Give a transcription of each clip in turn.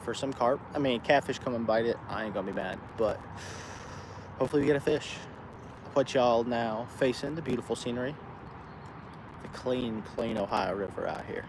for some carp. I mean, catfish come and bite it, I ain't gonna be mad, but hopefully we get a fish. I'll put y'all now facing the beautiful scenery, the clean, plain Ohio River out here.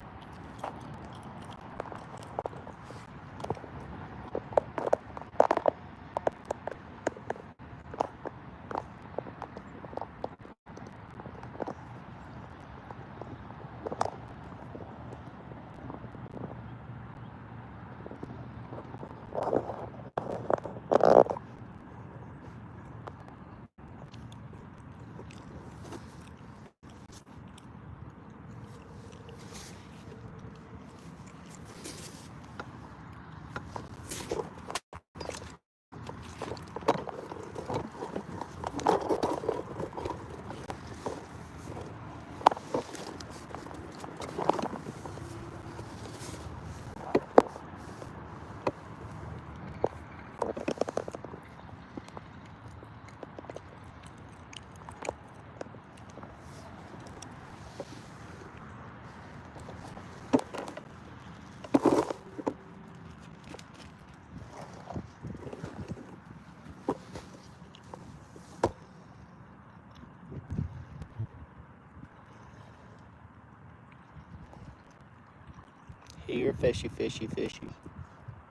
Here, fishy, fishy, fishy.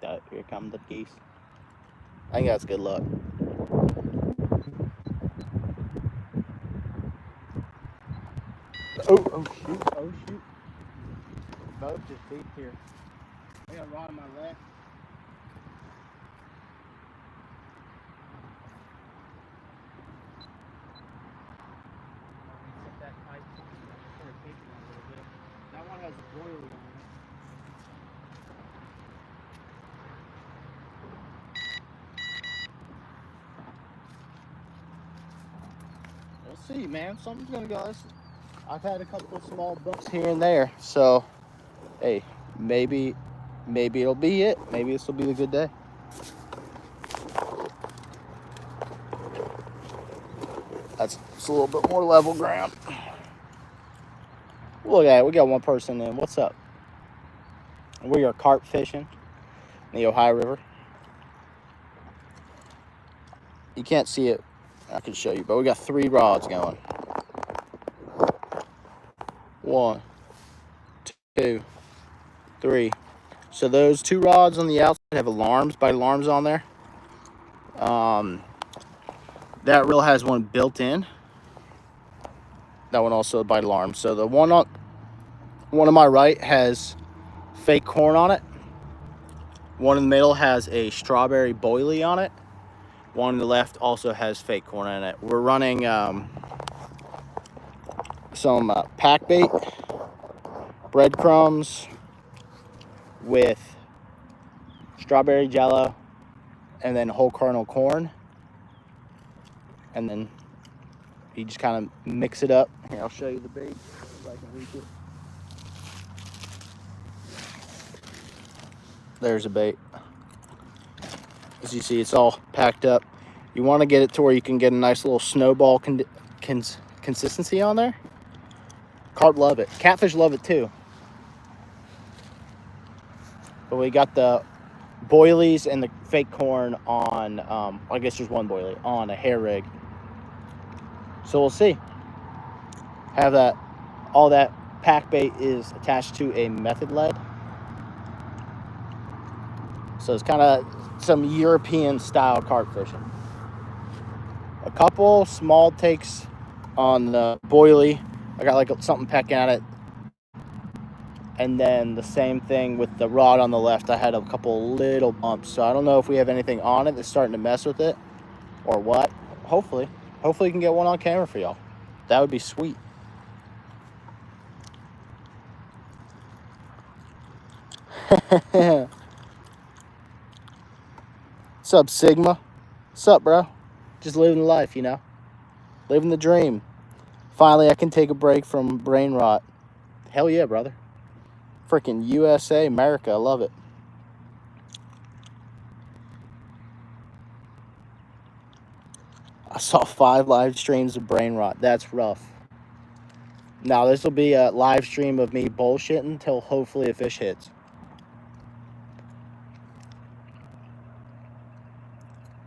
Here come the geese. I think that's good luck. Oh shoot, oh shoot. Boat just beat here. I got a rod on my left. That pipe. That one has a boilie on it. We'll see, man. Something's gonna go. I've had a couple of small bucks here and there, so hey, maybe it'll be it. Maybe this will be the good day. That's just a little bit more level ground. Look at it. We got one person in. What's up? We are carp fishing in the Ohio River. You can't see it. I can show you, but we got 3 rods going. 1, 2, 3. So those 2 rods on the outside have alarms, bite alarms on there. That reel has one built in. That one also a bite alarm. So the one on my right has fake corn on it. One in the middle has a strawberry boilie on it. One on the left also has fake corn in it. We're running some pack bait, breadcrumbs with strawberry jello, and then whole kernel corn. And then you just kind of mix it up. Here, I'll show you the bait if I can reach it. There's a bait. As you see, it's all packed up. You want to get it to where you can get a nice little snowball consistency on there. Carp love it. Catfish love it too. But we got the boilies and the fake corn on, I guess there's one boilie, on a hair rig. So we'll see. Have that, all that pack bait is attached to a method lead. So it's kind of some European style carp fishing. A couple small takes on the boilie. I got like something pecking at it. And then the same thing with the rod on the left. I had a couple little bumps. So I don't know if we have anything on it that's starting to mess with it or what. Hopefully you can get one on camera for y'all. That would be sweet. What's up, Sigma? What's up, bro? Just living life, you know? Living the dream. Finally, I can take a break from brain rot. Hell yeah, brother. Freaking USA, America. I love it. I saw 5 live streams of brain rot. That's rough. Now, this will be a live stream of me bullshitting until hopefully a fish hits.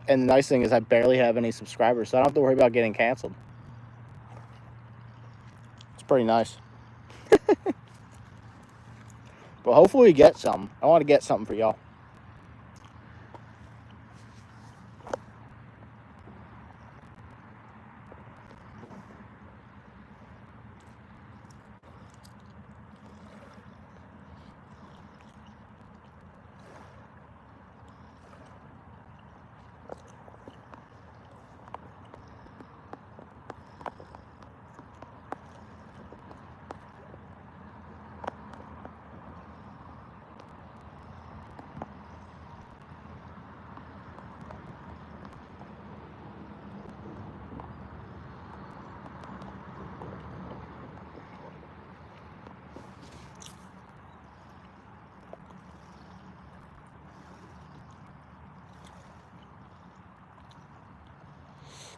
And the nice thing is I barely have any subscribers, so I don't have to worry about getting canceled. It's pretty nice. But hopefully we get something. I want to get something for y'all.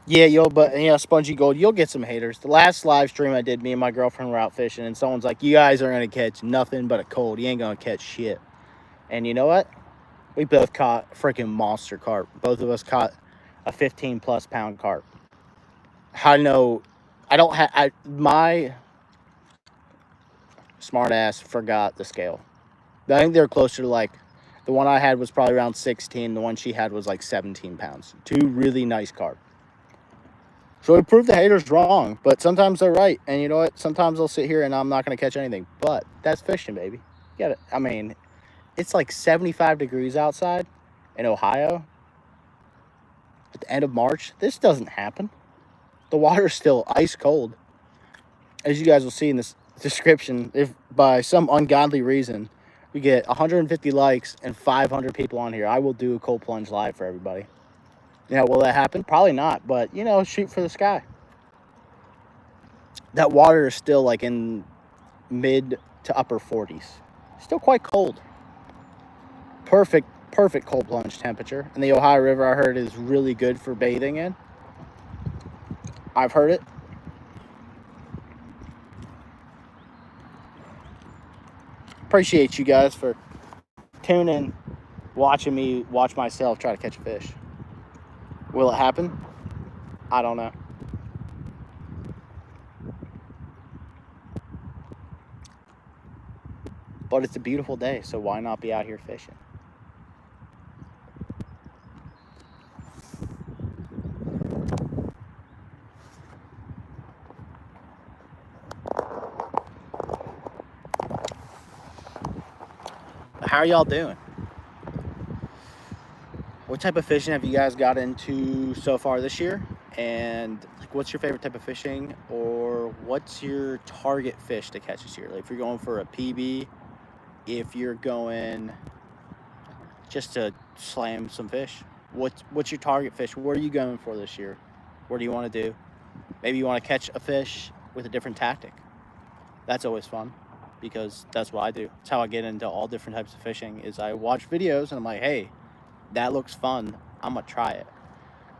Yeah, but yeah, Spongy Gold, you'll get some haters. The last live stream I did, me and my girlfriend were out fishing, and someone's like, "You guys are gonna catch nothing but a cold. You ain't gonna catch shit." And you know what? We both caught freaking monster carp. Both of us caught a 15+ pound carp. I know. I don't have. My smart ass forgot the scale. I think they're closer to like. The one I had was probably around 16. The one she had was like 17 pounds. Two really nice carp. So we proved the haters wrong, but sometimes they're right. And you know what? Sometimes they'll sit here and I'm not going to catch anything. But that's fishing, baby. You gotta, I mean, it's like 75 degrees outside in Ohio at the end of March. This doesn't happen. The water's still ice cold. As you guys will see in this description, if by some ungodly reason we get 150 likes and 500 people on here, I will do a cold plunge live for everybody. You know, will that happen? Probably not, but, you know, shoot for the sky. That water is still like in mid to upper 40s. Still quite cold. Perfect cold plunge temperature. And the Ohio River, I heard, is really good for bathing in. I've heard it. Appreciate you guys for tuning, watching me watch myself try to catch a fish. Will it happen? I don't know. But it's a beautiful day, so why not be out here fishing? How are y'all doing? What type of fishing have you guys got into so far this year? And like, what's your favorite type of fishing, or what's your target fish to catch this year? Like, if you're going for a PB, if you're going just to slam some fish, what's your target fish? What are you going for this year? What do you want to do? Maybe you want to catch a fish with a different tactic. That's always fun, because that's what I do. It's how I get into all different types of fishing. Is I watch videos and I'm like, hey, that looks fun, I'm gonna try it.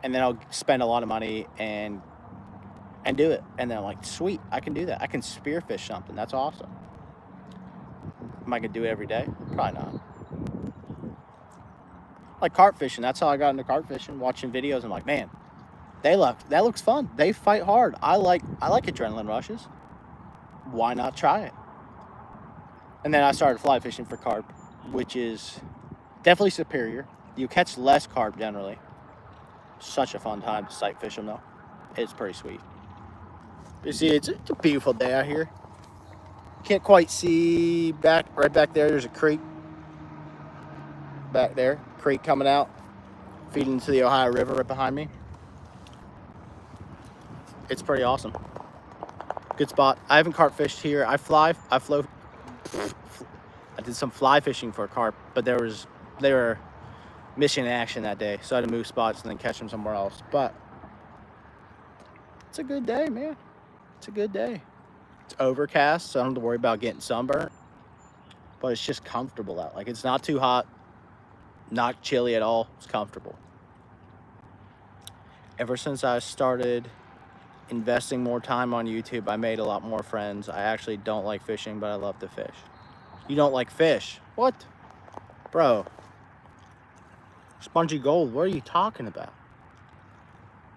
And then I'll spend a lot of money and do it. And then I'm like, sweet, I can do that. I can spearfish something. That's awesome. Am I gonna do it every day? Probably not. Like carp fishing, that's how I got into carp fishing. Watching videos, I'm like, man, that looks fun. They fight hard. I like adrenaline rushes. Why not try it? And then I started fly fishing for carp, which is definitely superior. You catch less carp generally. Such a fun time to sight fish them though. It's pretty sweet. You see, it's a beautiful day out here. Can't quite see right back there. There's a creek back there. Creek coming out, feeding into the Ohio River right behind me. It's pretty awesome. Good spot. I haven't carp fished here. I did some fly fishing for a carp, but they were mission action that day, so I had to move spots and then catch them somewhere else. But it's a good day, man. It's a good day. It's overcast, so I don't have to worry about getting sunburnt. But it's just comfortable out. Like, it's not too hot, not chilly at all. It's comfortable. Ever since I started investing more time on YouTube, I made a lot more friends. I actually don't like fishing, but I love to fish. You don't like fish? What? Bro. Spongy gold, what are you talking about?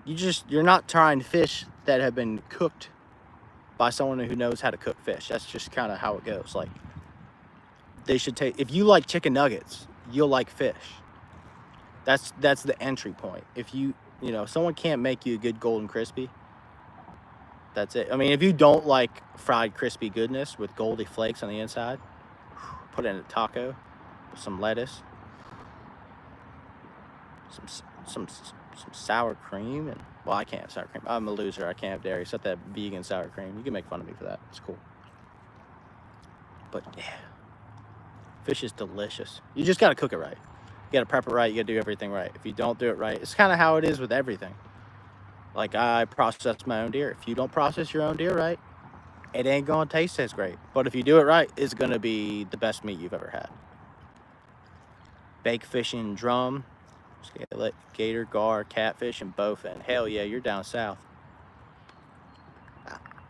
You're not trying fish that have been cooked by someone who knows how to cook fish. That's just kind of how it goes. Like, they should take, if you like chicken nuggets, you'll like fish. That's the entry point. If you know, someone can't make you a good golden crispy, that's it. I mean, if you don't like fried crispy goodness with goldy flakes on the inside, put it in a taco with some lettuce, some sour cream, and well, I can't have sour cream. I'm a loser. I can't have dairy. Except that vegan sour cream. You can make fun of me for that. It's cool. But yeah, fish is delicious. You just gotta cook it right. You gotta prep it right. You gotta do everything right. If you don't do it right, it's kind of how it is with everything. Like, I process my own deer. If you don't process your own deer right, it ain't gonna taste as great. But if you do it right, it's gonna be the best meat you've ever had. Bake fishing drum, scallop, gator, gar, catfish, and bowfin. Hell yeah, you're down south.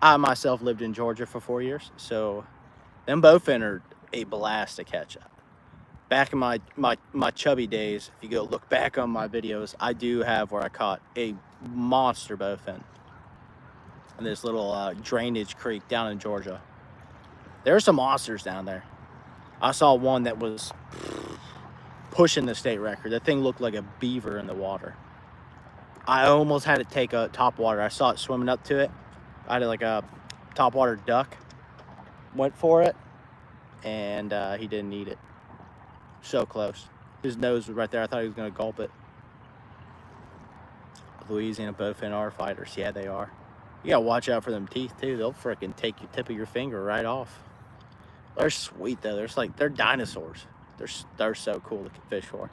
I myself lived in Georgia for 4 years, so them bowfin are a blast to catch up. Back in my chubby days, if you go look back on my videos, I do have where I caught a monster bowfin in this little drainage creek down in Georgia. There are some monsters down there. I saw one that was pushing the state record. That thing looked like a beaver in the water. I almost had to take a topwater. I saw it swimming up to it. I had like a topwater duck. Went for it, and he didn't eat it. So close. His nose was right there. I thought he was going to gulp it. Louisiana bowfin are fighters. Yeah, they are. You got to watch out for them teeth, too. They'll freaking take your tip of your finger right off. They're sweet, though. They're dinosaurs. They're so cool to fish for.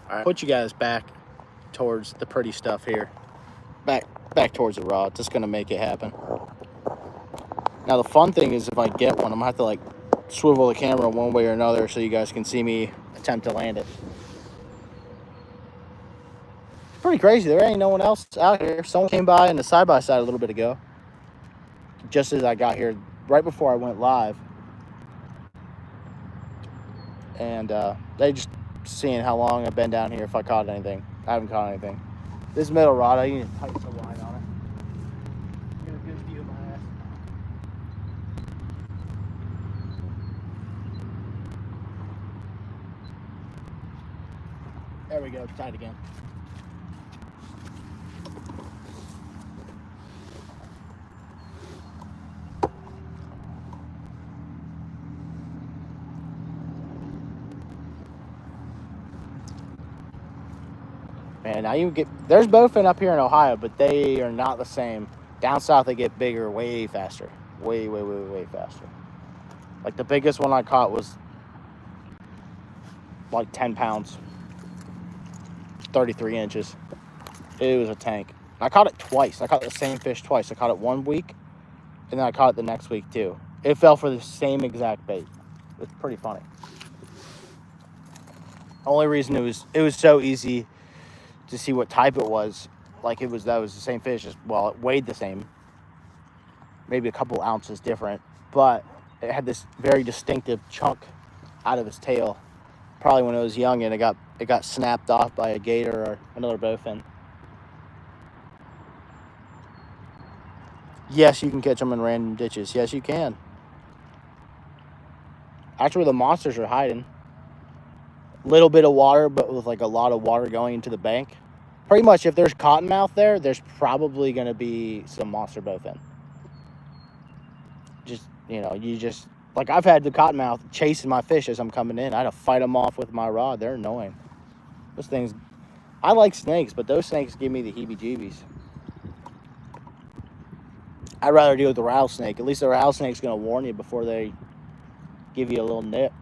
All right, put you guys back towards the pretty stuff here. Back towards the rod. Just going to make it happen. Now, the fun thing is, if I get one, I'm going to have to, like, swivel the camera one way or another so you guys can see me attempt to land it. It's pretty crazy. There ain't no one else out here. Someone came by in the side-by-side a little bit ago, just as I got here, right before I went live. And they just seeing how long I've been down here, if I caught anything. I haven't caught anything. This middle rod, I need to tighten the line on it. Get a good view of my ass. There we go, tight again. Man, now you get, there's bowfin up here in Ohio, but they are not the same. Down south, they get bigger way faster. Way faster. Like, the biggest one I caught was like 10 pounds. 33 inches. It was a tank. I caught it twice. I caught the same fish twice. I caught it 1 week, and then I caught it the next week too. It fell for the same exact bait. It's pretty funny. Only reason it was so easy to see what type it was. Like, that was the same fish. Well, it weighed the same. Maybe a couple ounces different, but it had this very distinctive chunk out of its tail. Probably when it was young, and it got snapped off by a gator or another bowfin. Yes, you can catch them in random ditches. Yes, you can. Actually, where the monsters are hiding. Little bit of water, but with like a lot of water going into the bank. Pretty much, if there's cottonmouth there, there's probably going to be some monster bowfin. Just, you know, like, I've had the cottonmouth chasing my fish as I'm coming in. I had to fight them off with my rod. They're annoying. Those things, I like snakes, but those snakes give me the heebie-jeebies. I'd rather deal with the rattlesnake. At least the rattlesnake's going to warn you before they give you a little nip.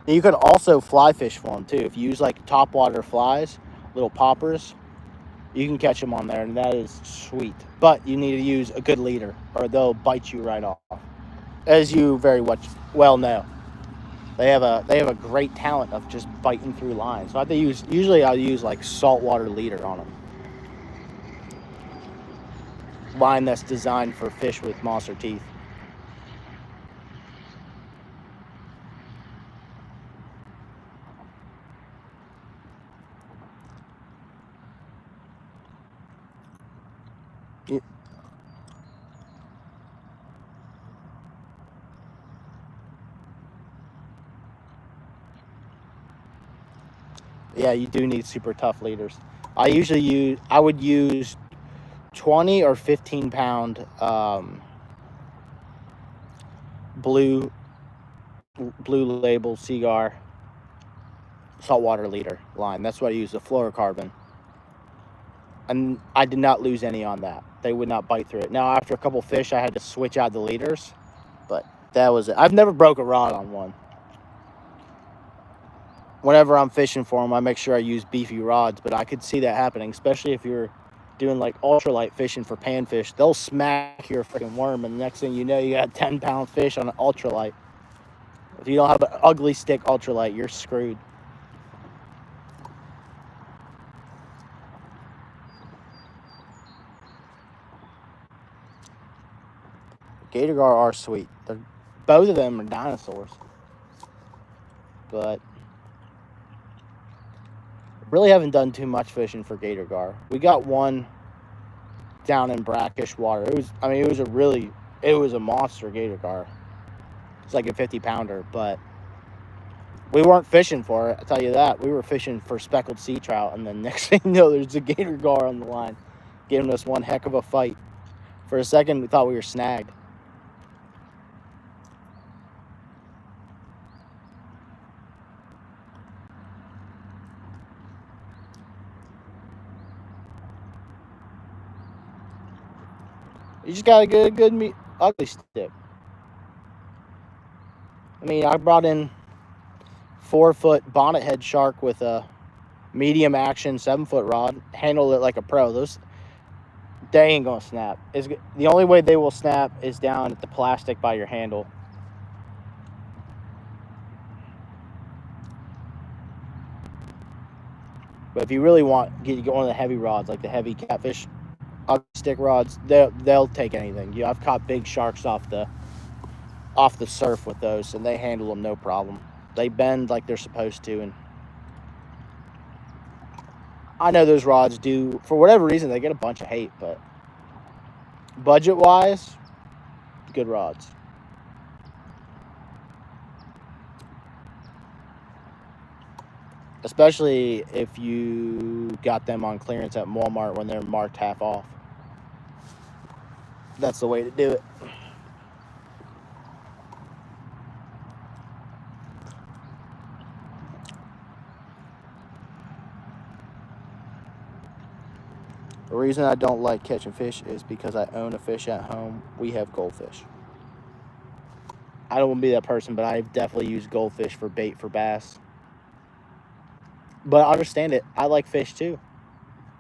You could also fly fish for them too. If you use like topwater flies, little poppers, you can catch them on there, and that is sweet. But you need to use a good leader, or they'll bite you right off. As you very well know, they have a great talent of just biting through lines. So usually I'll use like saltwater leader on them. line that's designed for fish with monster teeth. Yeah, you do need super tough leaders. I would use 20 or 15 pound blue label Seagar saltwater leader line. That's what I use, the fluorocarbon. And I did not lose any on that. They would not bite through it. Now, after a couple fish, I had to switch out the leaders, but that was it. I've never broke a rod on one. Whenever I'm fishing for them, I make sure I use beefy rods, but I could see that happening, especially if you're doing like ultralight fishing for panfish. They'll smack your freaking worm, and the next thing you know, you got a 10-pound fish on an ultralight. If you don't have an ugly stick ultralight, you're screwed. Gator gar are sweet. Both of them are dinosaurs. But really haven't done too much fishing for gator gar. We got one down in brackish water. It was a monster gator gar. It's like a 50-pounder, but we weren't fishing for it, I'll tell you that. We were fishing for speckled sea trout, and then next thing you know, there's a gator gar on the line, giving us one heck of a fight. For a second, we thought we were snagged. You just got to get a good ugly stick. I mean, I brought in 4-foot bonnet head shark with a medium action 7-foot rod, handled it like a pro. They ain't gonna snap. The only way they will snap is down at the plastic by your handle. But if you really get one of the heavy rods, like the heavy catfish stick rods, they'll take anything. I've caught big sharks off the surf with those, and they handle them no problem. They bend like they're supposed to, and I know those rods do, for whatever reason, they get a bunch of hate, but budget-wise, good rods. Especially if you got them on clearance at Walmart when they're marked half off. That's the way to do it. The reason I don't like catching fish is because I own a fish at home. We have goldfish. I don't want to be that person, but I've definitely used goldfish for bait for bass. But I understand it. I like fish too.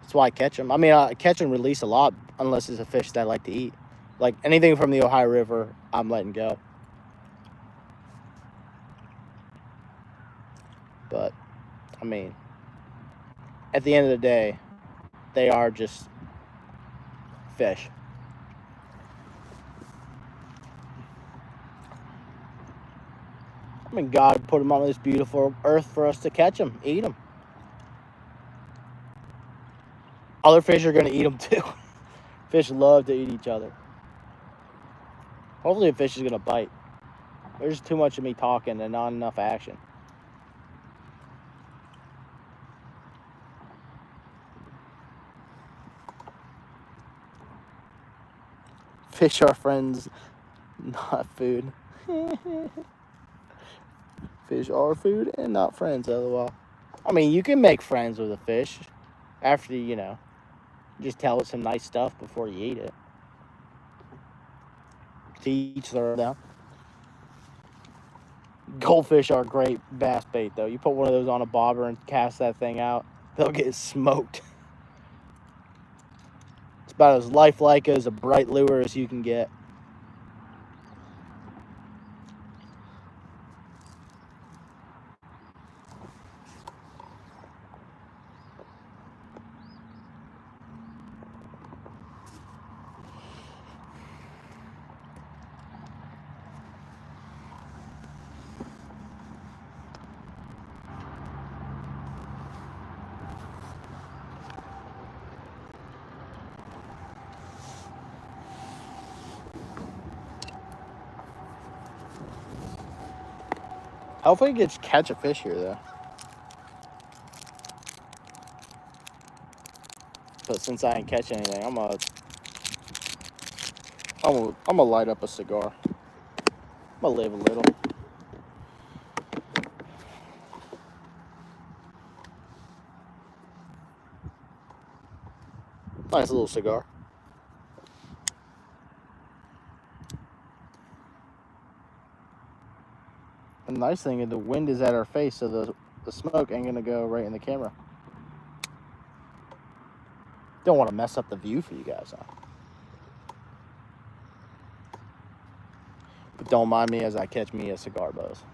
That's why I catch them. I mean, I catch and release a lot, unless it's a fish that I like to eat. Like anything from the Ohio River, I'm letting go. But, I mean, at the end of the day, they are just fish. I mean, God put them on this beautiful earth for us to catch them, eat them. Other fish are going to eat them too. Fish love to eat each other. Hopefully a fish is going to bite. There's too much of me talking and not enough action. Fish are friends, not food. Fish are food and not friends, LOL. I mean, you can make friends with a fish after, just tell it some nice stuff before you eat it. To each their own now. Goldfish are great bass bait, though. You put one of those on a bobber and cast that thing out, they'll get smoked. It's about as lifelike as a bright lure as you can get. Hopefully you get catch a fish here though. But since I ain't catch anything, I'm gonna light up a cigar. I'm gonna live a little. Nice little cigar. And the nice thing is the wind is at our face, so the smoke ain't gonna go right in the camera. Don't want to mess up the view for you guys, huh? But don't mind me as I catch me a cigar buzz.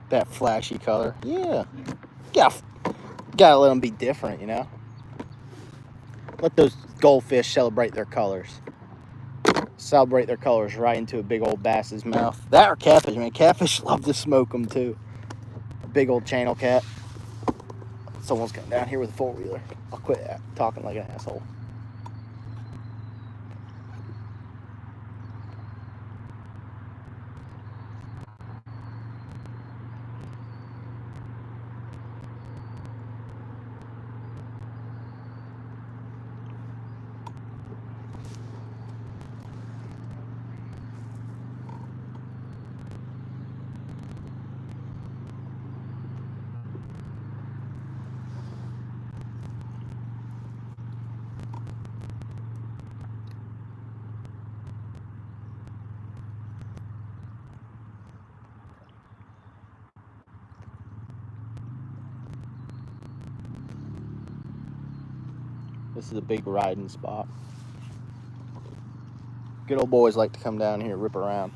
That flashy color. Yeah. Gotta let them be different, you know? Let those goldfish celebrate their colors. Celebrate their colors right into a big old bass's mouth. That or catfish, man. Catfish love to smoke them too. A big old channel cat. Someone's coming down here with a four-wheeler. I'll quit talking like an asshole. This is a big riding spot. Good old boys like to come down here and rip around.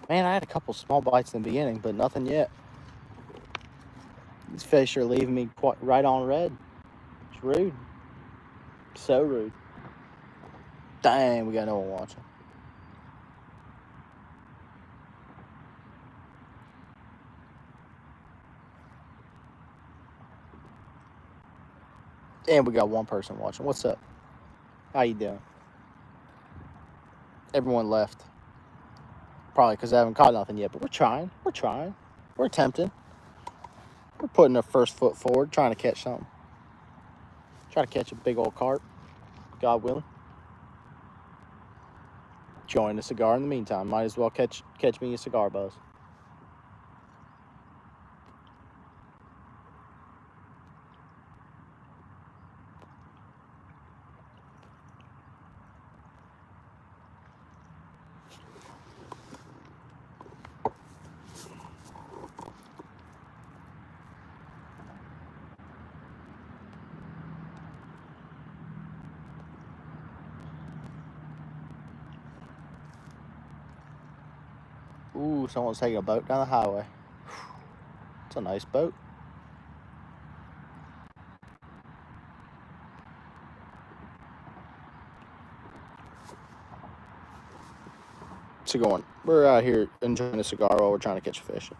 Man, I had a couple small bites in the beginning, but nothing yet. These fish are leaving me quite right on red. It's rude. So rude. Dang, we got no one watching. And we got one person watching. What's up? How you doing? Everyone left. Probably because I haven't caught nothing yet, but we're trying. We're trying. We're attempting. We're putting our first foot forward, trying to catch something. Try to catch a big old carp, God willing. Join a cigar in the meantime. Might as well catch me a cigar buzz. Ooh, someone's taking a boat down the highway. It's a nice boat. What's it going? We're out here enjoying a cigar while we're trying to catch a fish.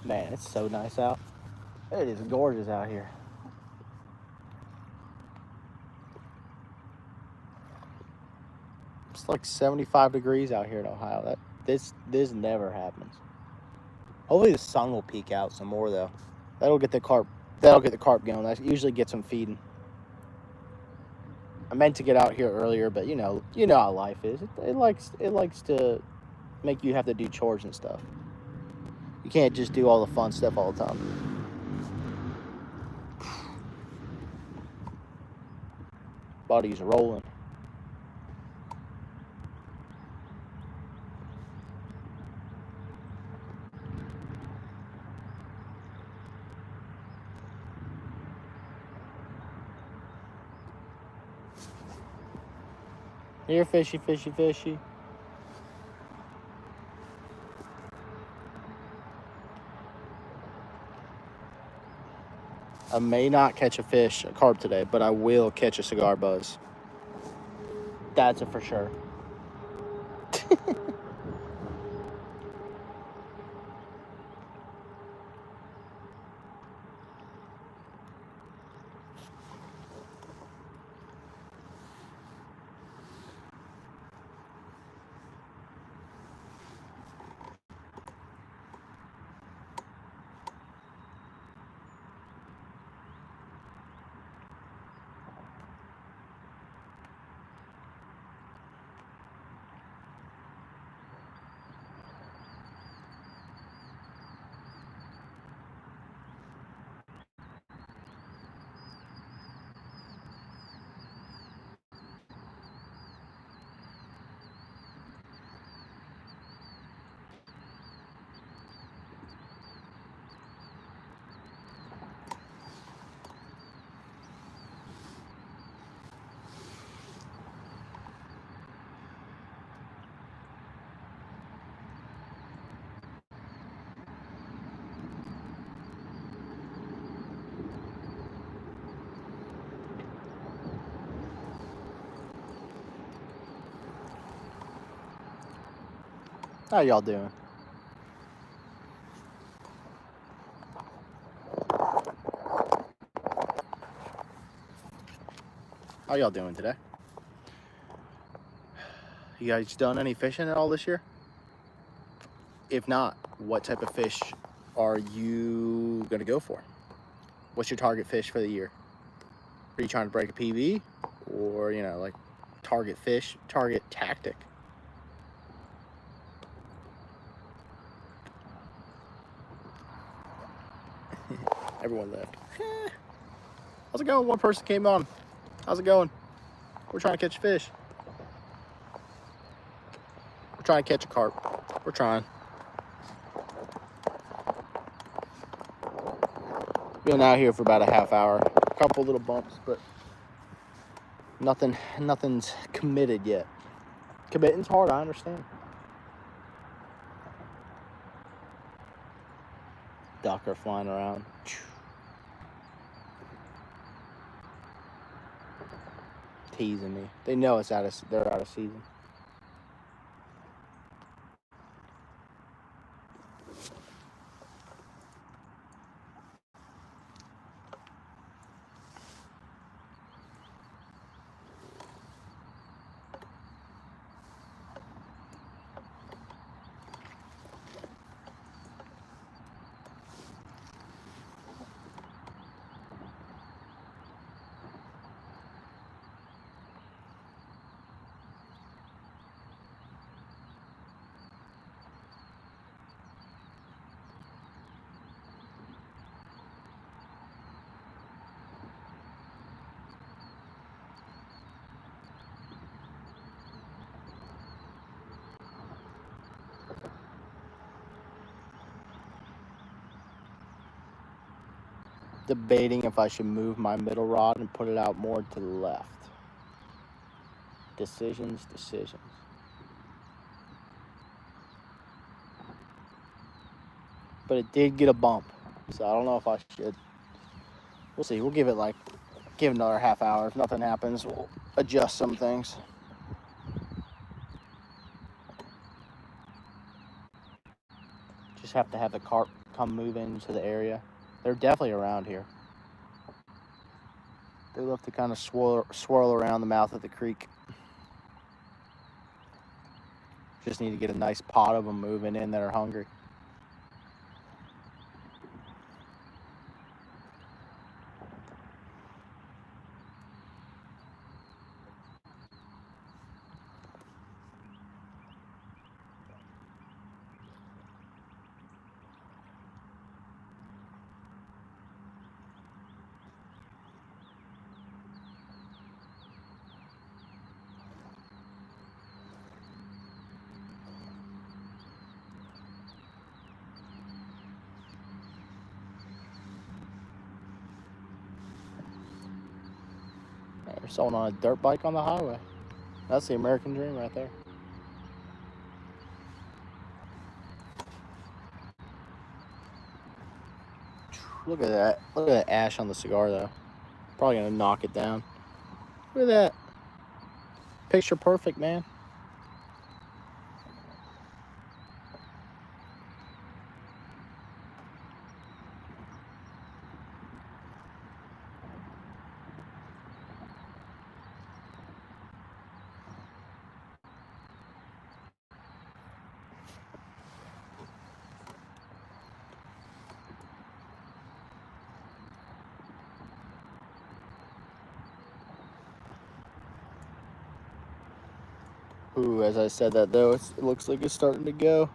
Man, it's so nice out. It is gorgeous out here. It's like 75 degrees out here in Ohio. This never happens. Hopefully the sun will peek out some more though. That'll get the carp going. That usually gets them feeding. I meant to get out here earlier, but you know how life is. It likes to make you have to do chores and stuff. You can't just do all the fun stuff all the time. Body's rolling. Here, fishy, fishy, fishy. I may not catch a carp today, but I will catch a cigar buzz. That's a for sure. How y'all doing? How y'all doing today? You guys done any fishing at all this year? If not, what type of fish are you gonna go for? What's your target fish for the year? Are you trying to break a PB? Or, like target fish, target tactic? Everyone left. How's it going? One person came on. How's it going? We're trying to catch fish. We're trying to catch a carp. We're trying. Been out here for about a half hour. A couple little bumps, but nothing's committed yet. Committing's hard, I understand. Duck are flying around. Teasing me. They know they're out of season. Debating if I should move my middle rod and put it out more to the left. Decisions. But it did get a bump, so I don't know if I should. We'll see. We'll give it like Give it another half hour. If nothing happens, we'll adjust some things. Just have to have the carp come move into the area. They're definitely around here. They love to kind of swirl around the mouth of the creek. Just need to get a nice pot of them moving in that are hungry. There's someone on a dirt bike on the highway. That's the American dream right there. Look at that. Look at that ash on the cigar, though. Probably gonna knock it down. Look at that. Picture perfect, man. Ooh, as I said that, though, it looks like it's starting to go.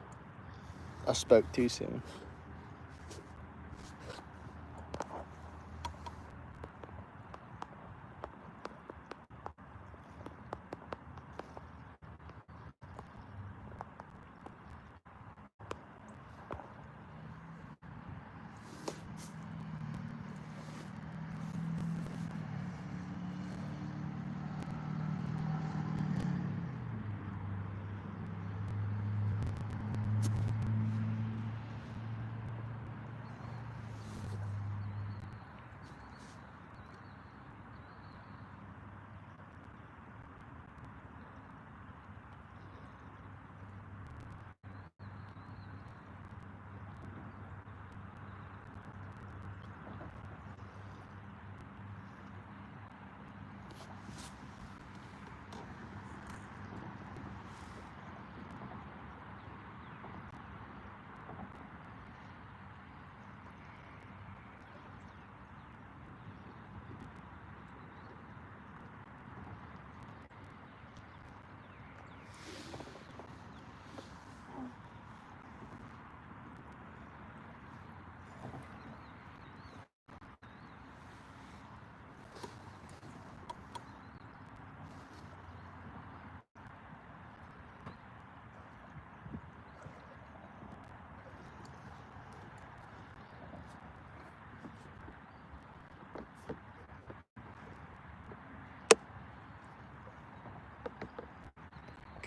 I spoke too soon.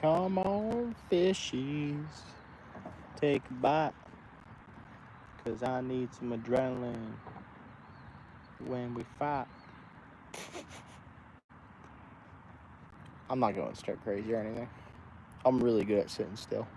Come on, fishies. Take a bite. Because I need some adrenaline when we fight. I'm not going stir crazy or anything. I'm really good at sitting still.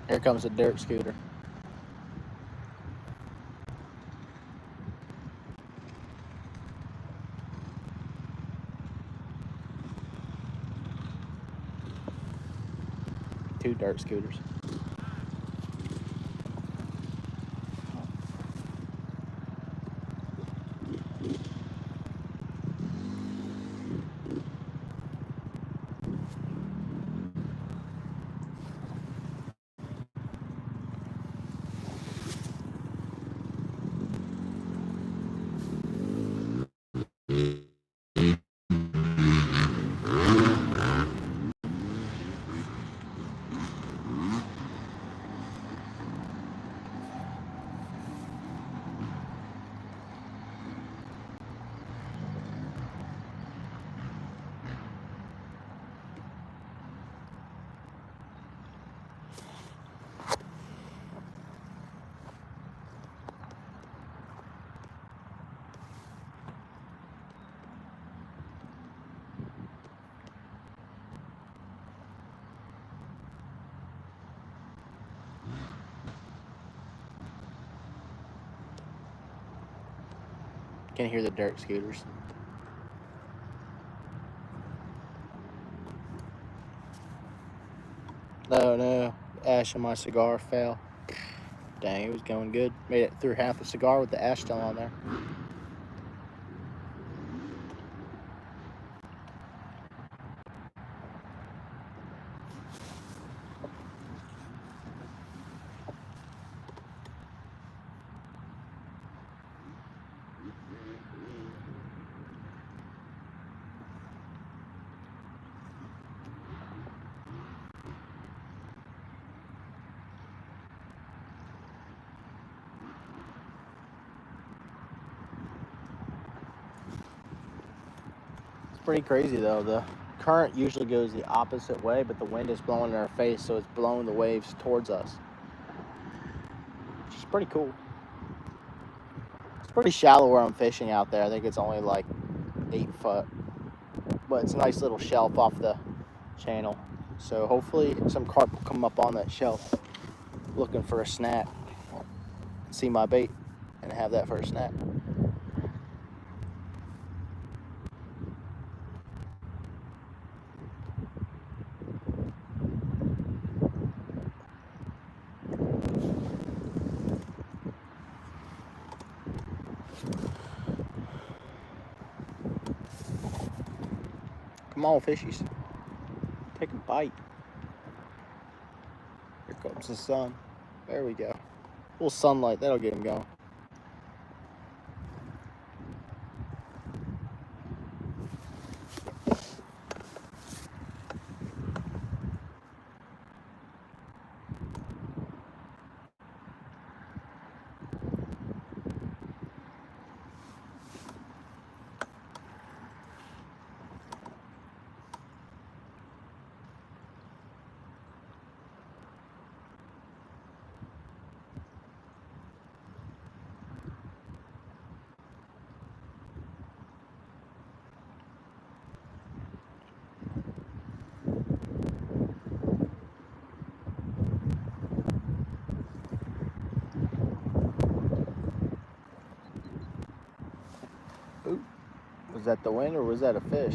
Here comes a dirt scooter. dirt scooters. Can hear the dirt scooters. Oh no, ash in my cigar fell. Dang, it was going good. Made it through half the cigar with the ash still on there. Pretty crazy though. The current usually goes the opposite way, but the wind is blowing in our face, so it's blowing the waves towards us, which is pretty cool. It's pretty shallow where I'm fishing out there. I think it's only like 8 foot, but it's a nice little shelf off the channel, so hopefully some carp will come up on that shelf looking for a snack, see my bait and have that for a snack. Come on, fishies. Take a bite. Here comes the sun. There we go. A little sunlight, that'll get him going. Ooh, was that the wind or was that a fish?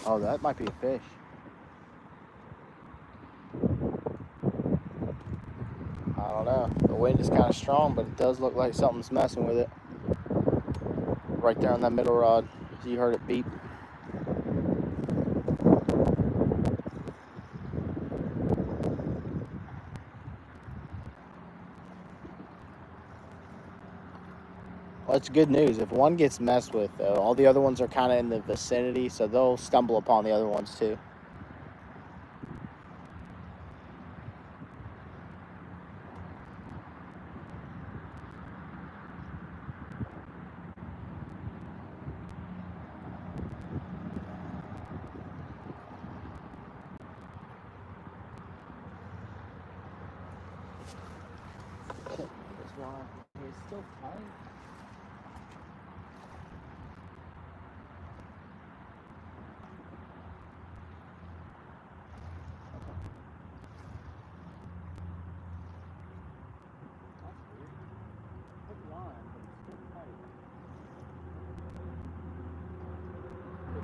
Oh, that might be a fish. I don't know. The wind is kind of strong, but it does look like something's messing with it. Right there on that middle rod. You heard it beep. Well, it's good news. If one gets messed with, though, all the other ones are kind of in the vicinity, so they'll stumble upon the other ones too. This one is still tight.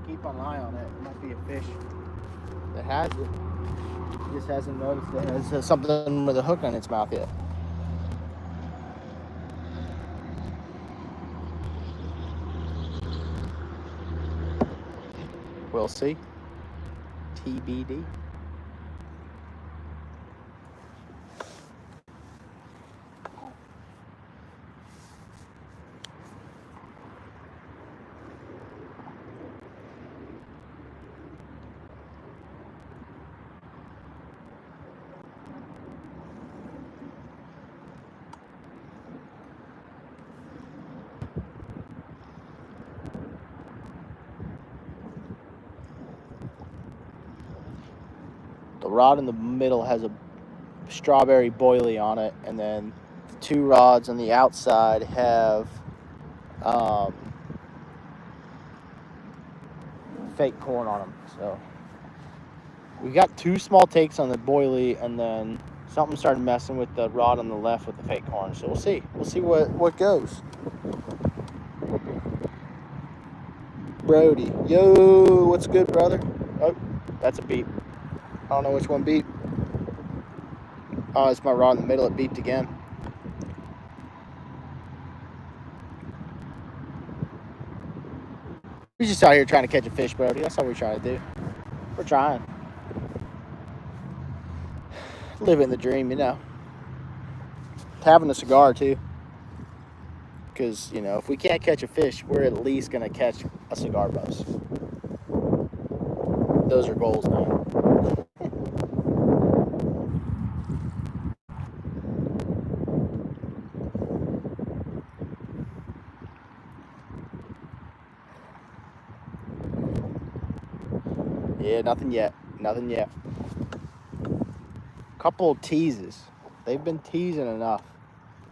Keep an eye on it. It might be a fish. It has it. He just hasn't noticed it has something with a hook on its mouth yet. We'll see. TBD. The rod in the middle has a strawberry boilie on it, and then the two rods on the outside have fake corn on them. So we got two small takes on the boilie, and then something started messing with the rod on the left with the fake corn. So we'll see. We'll see what goes. Brody, yo, what's good, brother? Oh, that's a beep. I don't know which one beeped. Oh, it's my rod in the middle. It beeped again. We're just out here trying to catch a fish, Brody. That's all we're trying to do. We're trying. Living the dream, you know. Having a cigar, too. Because, you know, if we can't catch a fish, we're at least going to catch a cigar buzz. Those are goals, man. Yeah, nothing yet. Nothing yet. Couple of teases. They've been teasing enough.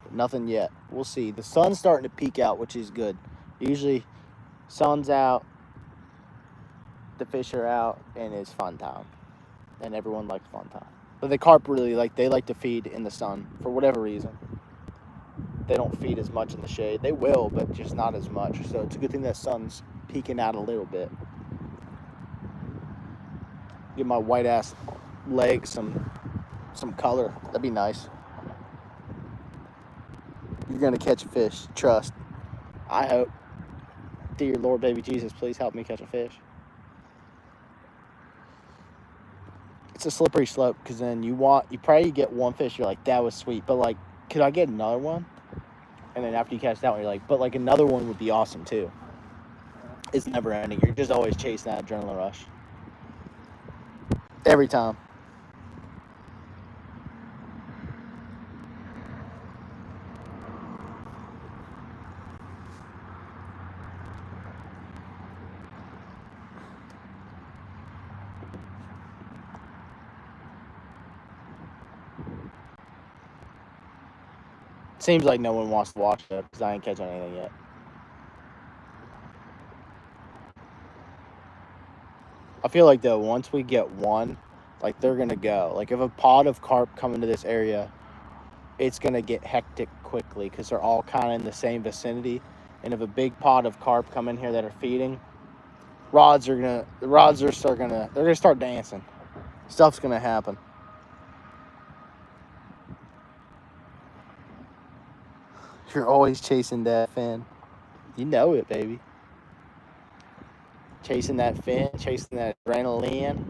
But nothing yet. We'll see. The sun's starting to peek out, which is good. Usually, sun's out, the fish are out, and it's fun time. And everyone likes fun time. But the carp really like to feed in the sun for whatever reason. They don't feed as much in the shade. They will, but just not as much. So it's a good thing that sun's peeking out a little bit. Give my white ass legs some color. That'd be nice. You're gonna catch a fish. Trust. I hope. Dear Lord, baby Jesus, please help me catch a fish. It's a slippery slope because then you probably get one fish. You're like, that was sweet, but like, could I get another one? And then after you catch that one, you're like, but like another one would be awesome too. It's never ending. You're just always chasing that adrenaline rush. Every time. Seems like no one wants to watch it because I ain't catching anything yet. I feel like though, once we get one, like they're gonna go. Like if a pod of carp come into this area, it's gonna get hectic quickly because they're all kind of in the same vicinity. And if a big pod of carp come in here that are feeding, they're gonna start dancing. Stuff's gonna happen. You're always chasing that fin. You know it, baby. Chasing that fin, chasing that adrenaline.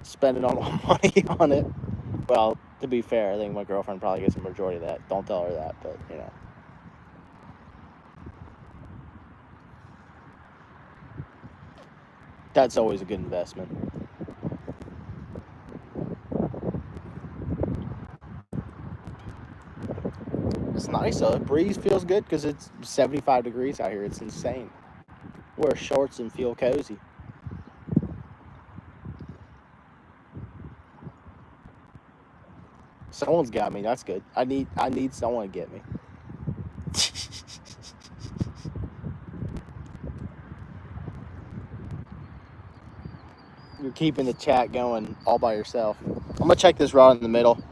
Spending all my money on it. Well, to be fair, I think my girlfriend probably gets the majority of that. Don't tell her that, but, you know. That's always a good investment. It's nice though. The breeze feels good because it's 75 degrees out here. It's insane. Wear shorts and feel cozy. Someone's got me. That's good. I need someone to get me. You're keeping the chat going all by yourself. I'm gonna check this rod in the middle.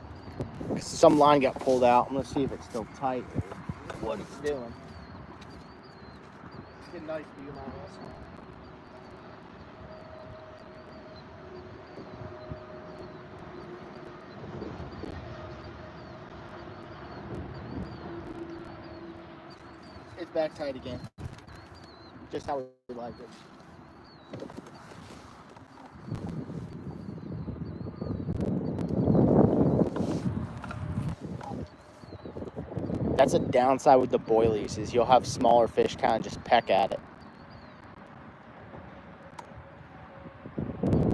Some line got pulled out. I'm gonna see if it's still tight or what it's doing. It's getting nice view on this. back tight again. Just how we like it. That's a downside with the boilies, is you'll have smaller fish kind of just peck at it.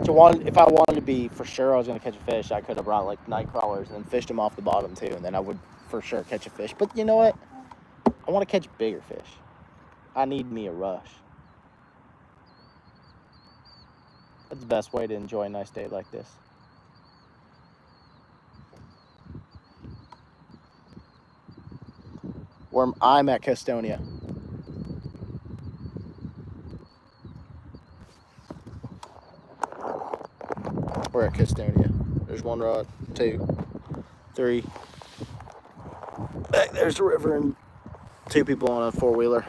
So if I wanted to be for sure I was going to catch a fish, I could have brought like night crawlers and then fished them off the bottom too, and then I would for sure catch a fish. But you know what? I want to catch bigger fish. I need me a rush. That's the best way to enjoy a nice day like this. Where I'm at Custonia. We're at Custonia. There's one rod, 2, 3. Back there's the river and 2 people on a 4-wheeler.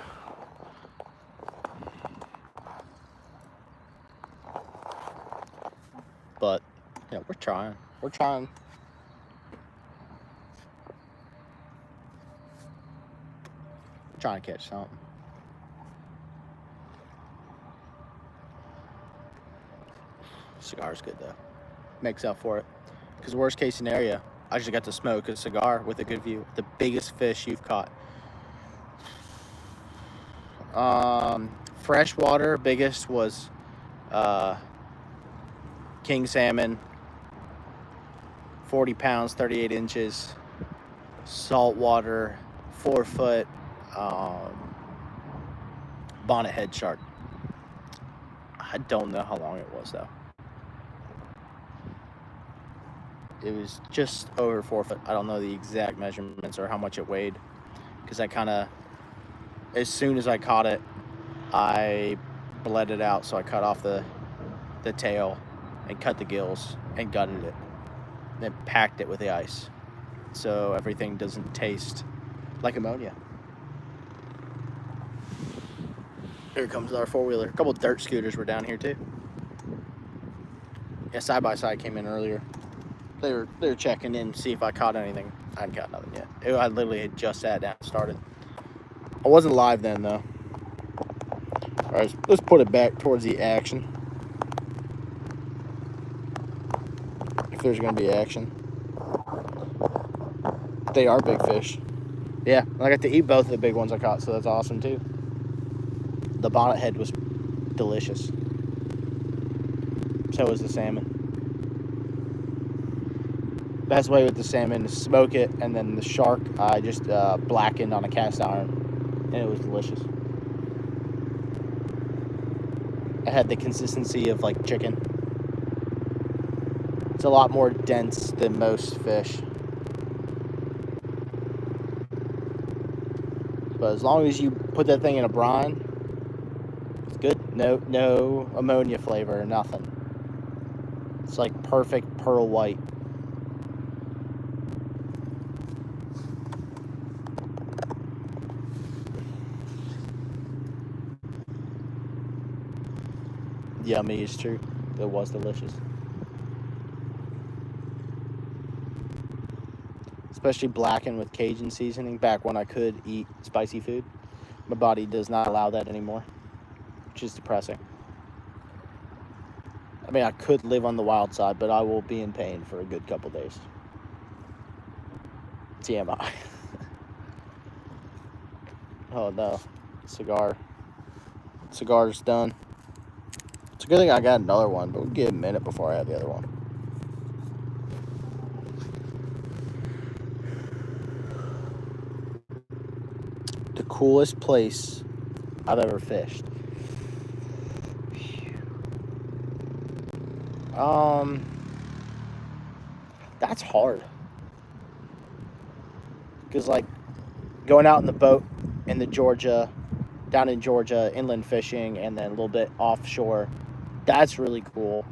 But yeah, we're trying. We're trying. We're trying to catch something. Cigar's good though. Makes up for it. Because worst case scenario, I just got to smoke a cigar with a good view. The biggest fish you've caught. Freshwater, biggest was king salmon, 40 pounds, 38 inches. Saltwater, 4 foot, bonnet head shark. I don't know how long it was though. It was just over 4 foot. I don't know the exact measurements or how much it weighed, because I kind of, as soon as I caught it, I bled it out. So I cut off the tail and cut the gills and gutted it, then packed it with the ice so everything doesn't taste like ammonia. Here comes our 4-wheeler. A couple dirt scooters were down here too. Yeah, side by side came in earlier. They were checking in to see if I caught anything. I hadn't caught nothing yet. I literally had just sat down and started. I wasn't live then though. All right, let's put it back towards the action. If there's gonna be action. They are big fish. Yeah, I got to eat both of the big ones I caught, so that's awesome too. The bonnet head was delicious. So was the salmon. Best way with the salmon is smoke it, and then the shark I just blackened on a cast iron, and it was delicious. It had the consistency of like chicken. It's a lot more dense than most fish. But as long as you put that thing in a brine, it's good. No ammonia flavor or nothing. It's like perfect pearl white. Yummy is true. It was delicious. Especially blackened with Cajun seasoning back when I could eat spicy food. My body does not allow that anymore, which is depressing. I mean, I could live on the wild side, but I will be in pain for a good couple days. TMI. Oh no, cigar's done. It's a good thing I got another one, but we'll give it a minute before I have the other one. The coolest place I've ever fished. That's hard. Because like going out in the boat down in Georgia, inland fishing, and then a little bit offshore, that's really cool.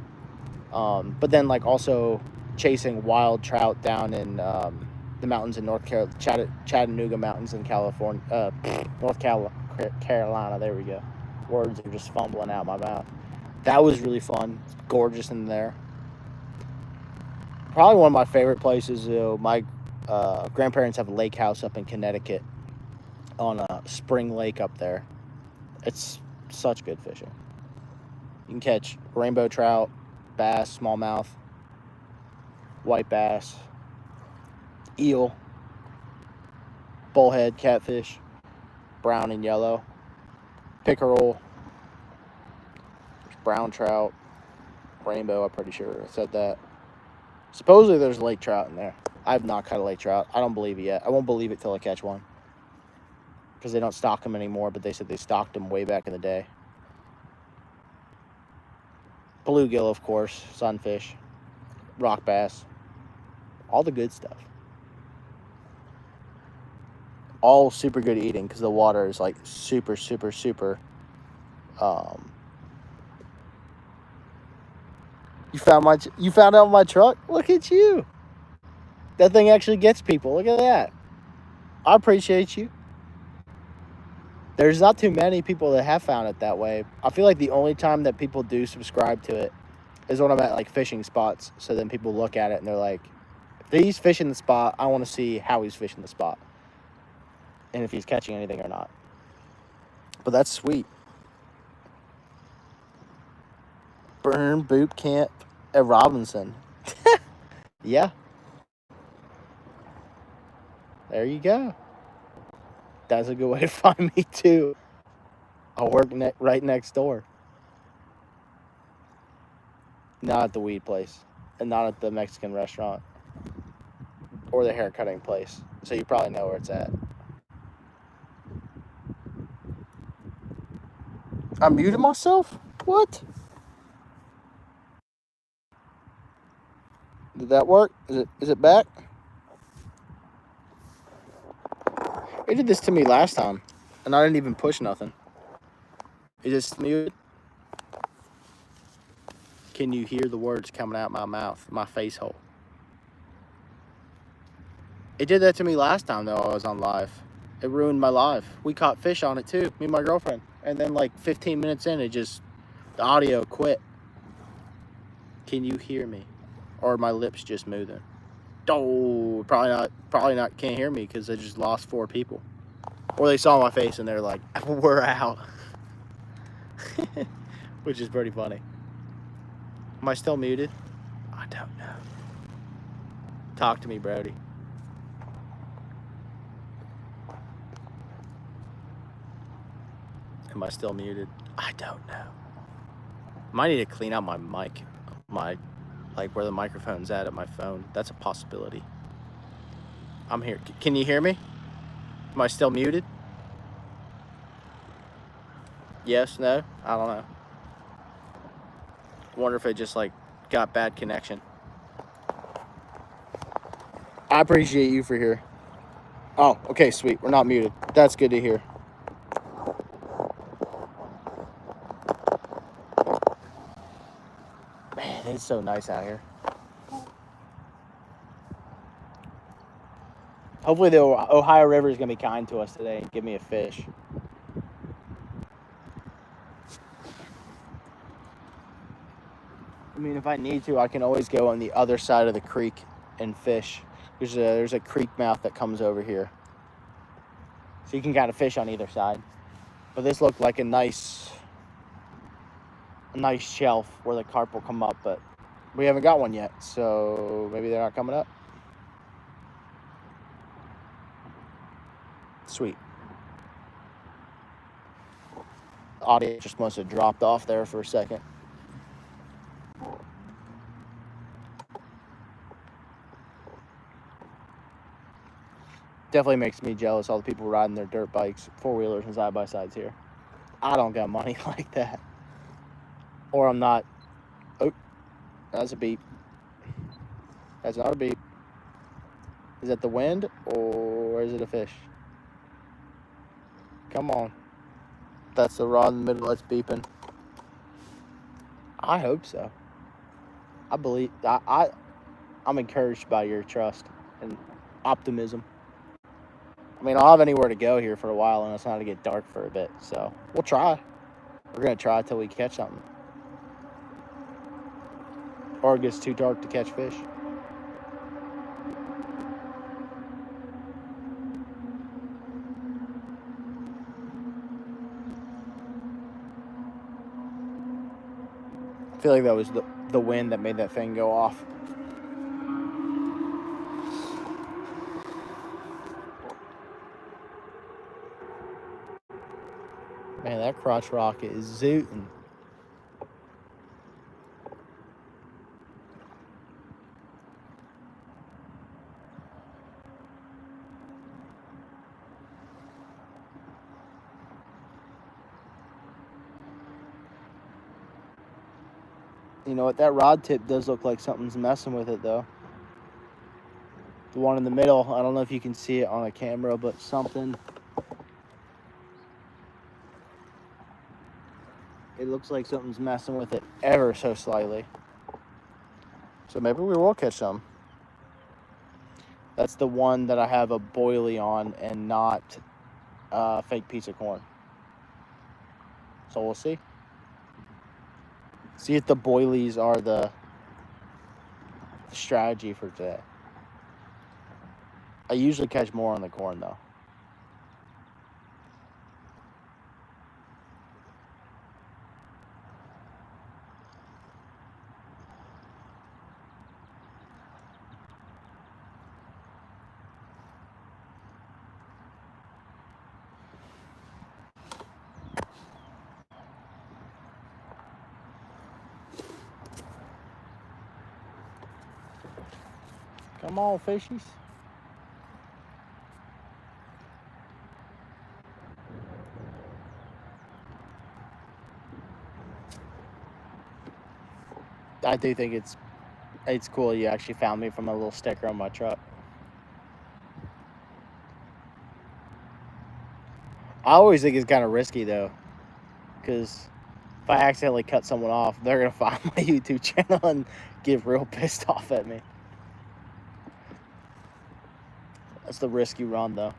But then like also chasing wild trout down in the mountains in North Carolina, Chattanooga Mountains in California, North Carolina. There we go. Words are just fumbling out my mouth. That was really fun. It's gorgeous in there. Probably one of my favorite places. My grandparents have a lake house up in Connecticut on spring lake up there. It's such good fishing. You can catch rainbow trout, bass, smallmouth, white bass, eel, bullhead, catfish, brown and yellow, pickerel, brown trout, rainbow, I'm pretty sure I said that. Supposedly there's lake trout in there. I have not caught a lake trout. I don't believe it yet. I won't believe it till I catch one. Because they don't stock them anymore, but they said they stocked them way back in the day. Bluegill, of course, sunfish, rock bass, all the good stuff. All super good eating because the water is like super, super, super. You found out my truck? Look at you. That thing actually gets people. Look at that. I appreciate you. There's not too many people that have found it that way. I feel like the only time that people do subscribe to it is when I'm at like fishing spots. So then people look at it and they're like, if he's fishing the spot, I want to see how he's fishing the spot. And if he's catching anything or not. But that's sweet. Burn boot camp at Robinson. Yeah. There you go. That's a good way to find me too. I'll work right next door. Not at the weed place. And not at the Mexican restaurant. Or the hair cutting place. So you probably know where it's at. I muted myself? What? Did that work? Is it back? It did this to me last time. And I didn't even push nothing. It just muted. Can you hear the words coming out my mouth, my face hole? It did that to me last time, though, I was on live. It ruined my live. We caught fish on it, too, me and my girlfriend. And then, like, 15 minutes in, the audio quit. Can you hear me? Or my lips just moving? Oh, probably not, can't hear me because I just lost 4 people. Or they saw my face and they're like, we're out. Which is pretty funny. Am I still muted? I don't know. Talk to me, Brody. Am I still muted? I don't know. Might need to clean out my mic. Like where the microphone's at my phone. That's a possibility. I'm here. Can you hear me? Am I still muted? Yes, no? I don't know. Wonder if it just like got bad connection. I appreciate you for here. Oh, okay, sweet. We're not muted. That's good to hear. Man, it's so nice out here. Hopefully the Ohio River is going to be kind to us today and give me a fish. I mean, if I need to, I can always go on the other side of the creek and fish. There's a creek mouth that comes over here. So you can kind of fish on either side. But this looked like a nice shelf where the carp will come up, but we haven't got one yet, so maybe they're not coming up. Sweet. The audio just must have dropped off there for a second. Definitely makes me jealous, all the people riding their dirt bikes, four-wheelers and side-by-sides here. I don't got money like that. Or I'm not. Oh, that's a beep. That's not a beep. Is that the wind or is it a fish? Come on. That's the rod in the middle that's beeping. I hope so. I believe. I'm encouraged by your trust and optimism. I mean, I'll have anywhere to go here for a while, and it's not to get dark for a bit. So we'll try. We're gonna try till we catch something, or it gets too dark to catch fish. I feel like that was the wind that made that thing go off. Man, that crotch rocket is zooting. You know what? That rod tip does look like something's messing with it, though. The one in the middle, I don't know if you can see it on a camera, but something. It looks like something's messing with it ever so slightly. So maybe we will catch some. That's the one that I have a boilie on and not a fake piece of corn. So we'll see. See if the boilies are the strategy for today. I usually catch more on the corn, though. Come on, fishies. I do think it's cool you actually found me from a little sticker on my truck. I always think it's kind of risky, though, because if I accidentally cut someone off, they're going to find my YouTube channel and get real pissed off at me. That's the risk you run, though.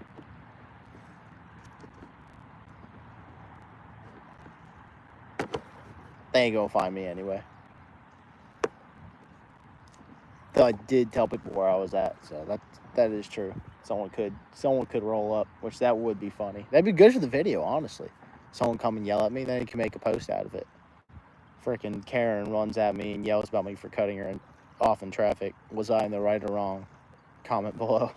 They ain't going to find me anyway. Though I did tell people where I was at, so that is true. Someone could roll up, which that would be funny. That'd be good for the video, honestly. Someone come and yell at me, then you can make a post out of it. Freaking Karen runs at me and yells about me for cutting her off in traffic. Was I in the right or wrong? Comment below.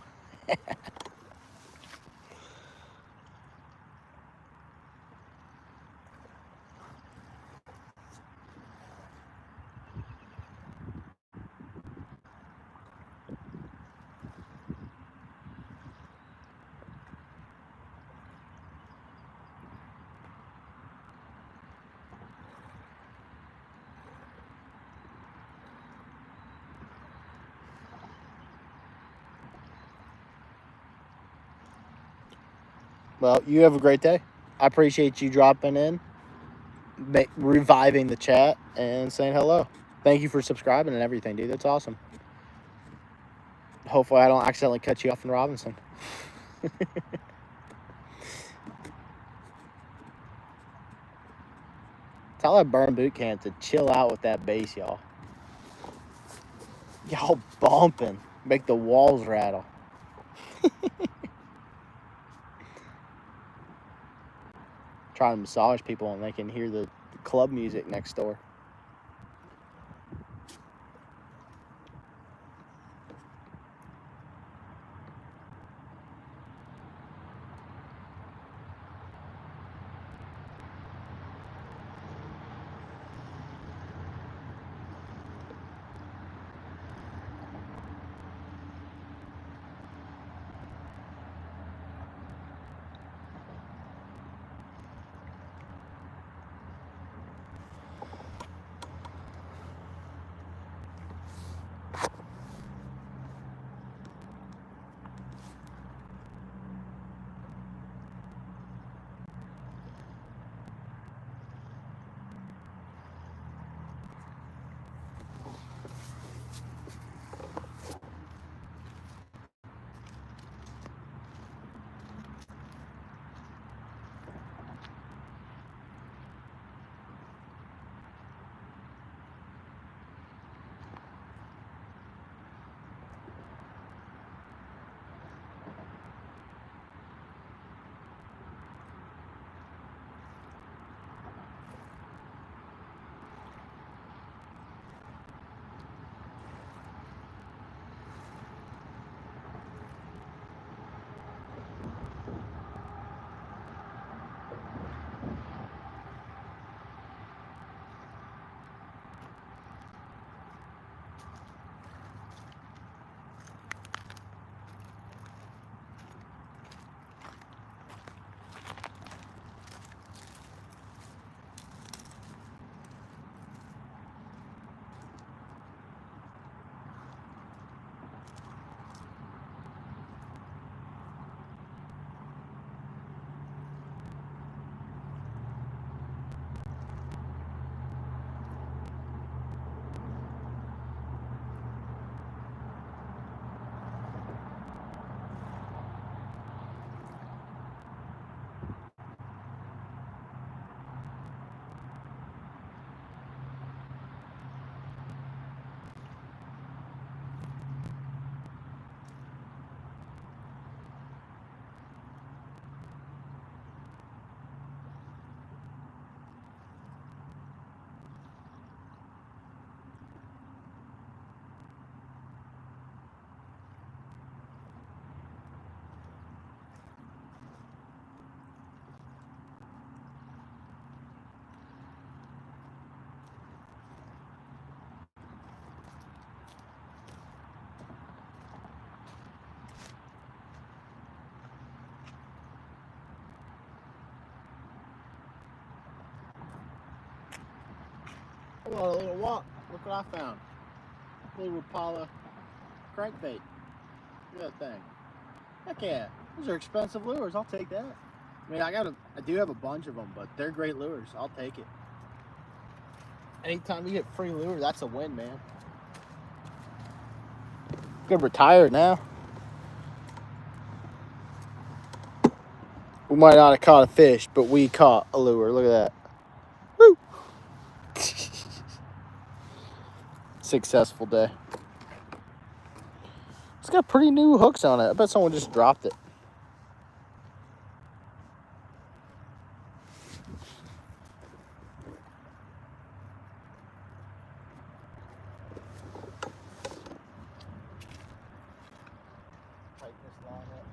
Well, you have a great day. I appreciate you dropping in, reviving the chat, and saying hello. Thank you for subscribing and everything, dude. That's awesome. Hopefully I don't accidentally cut you off in Robinson. Tell that Burn Boot Camp to chill out with that bass, y'all. Y'all bumping. Make the walls rattle. Trying to massage people and they can hear the club music next door. Go on a little walk. Look what I found. Little Rapala crankbait. Look at that thing. Heck yeah. Those are expensive lures. I'll take that. I mean, I do have a bunch of them, but they're great lures. I'll take it. Anytime you get free lure, that's a win, man. Good retire now. We might not have caught a fish, but we caught a lure. Look at that. Woo! Successful day. It's got pretty new hooks on it. I bet someone just dropped it. Tighten this line up.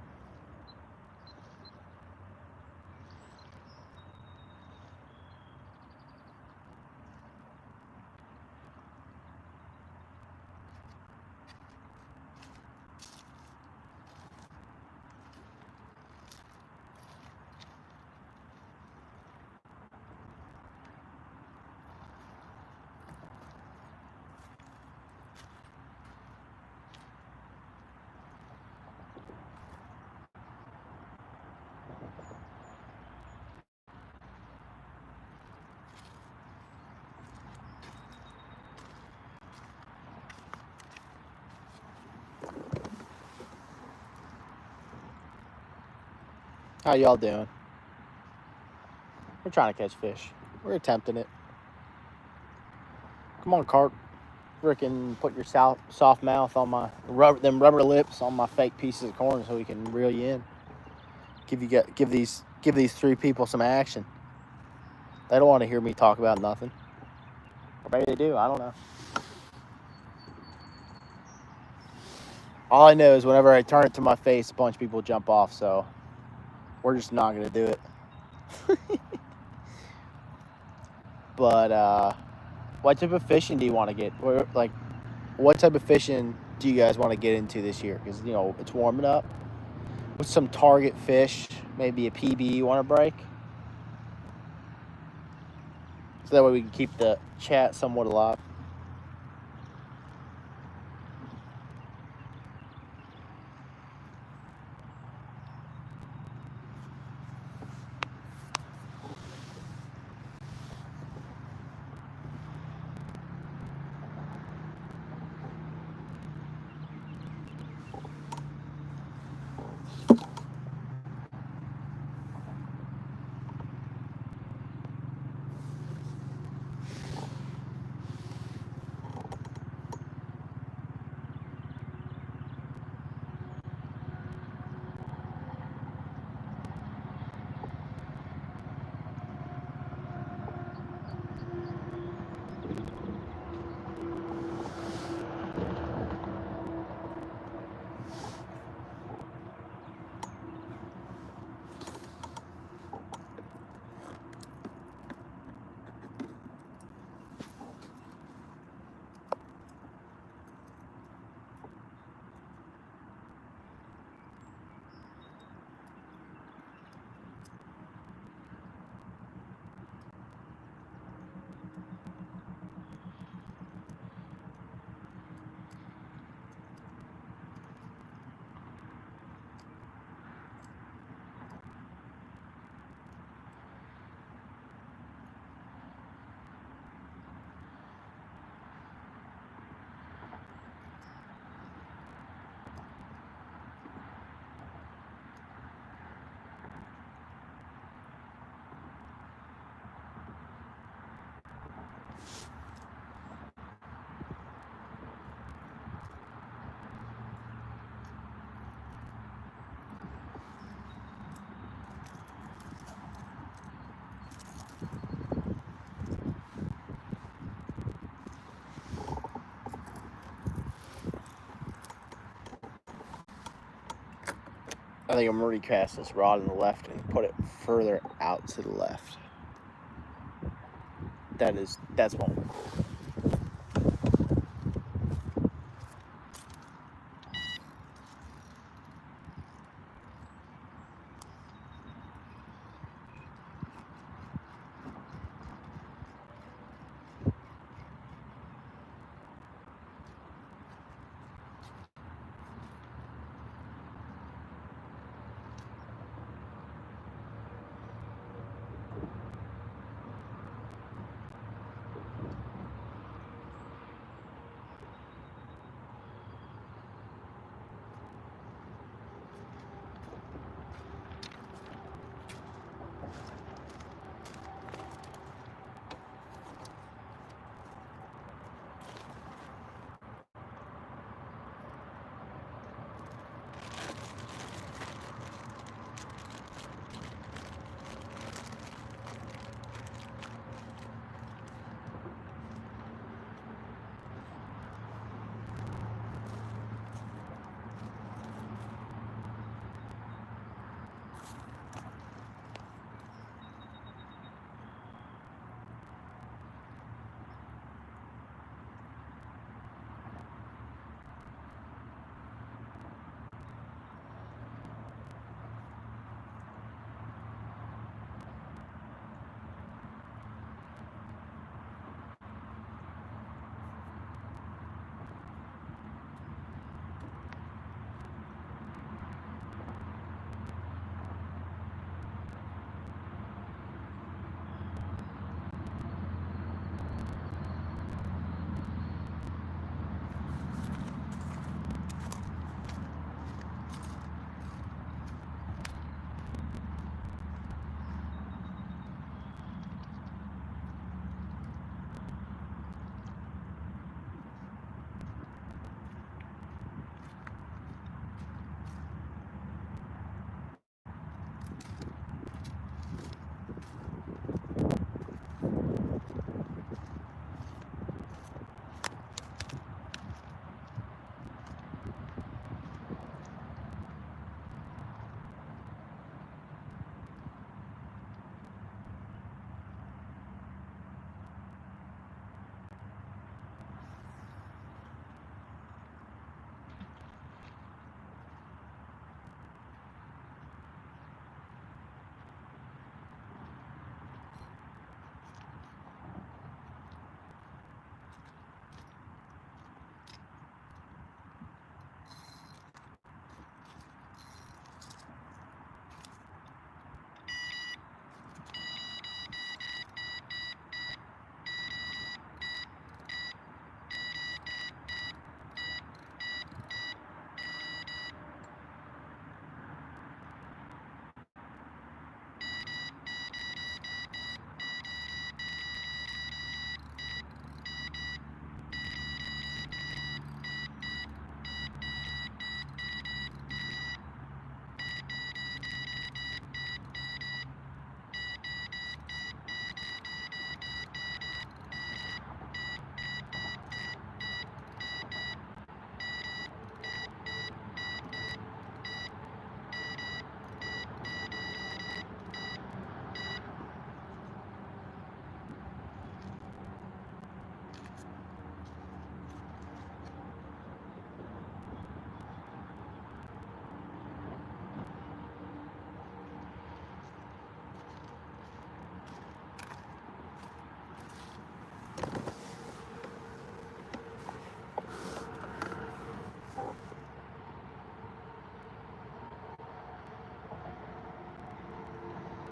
How y'all doing? We're trying to catch fish. We're attempting it. Come on, Carp. Frickin' put your soft mouth on my rubber lips on my fake pieces of corn so we can reel you in. Give these 3 people some action. They don't want to hear me talk about nothing. Or maybe they do. I don't know. All I know is whenever I turn it to my face, a bunch of people jump off. So we're just not gonna do it. But what type of fishing do you want to get? Like, what type of fishing do you guys want to get into this year? Because, you know, it's warming up. With some target fish, maybe a PB you want to break. So that way we can keep the chat somewhat alive. I think I'm going to recast this rod on the left and put it further out to the left. That's one.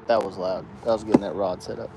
That was loud. That was getting that rod set up.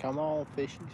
Come on, fishies.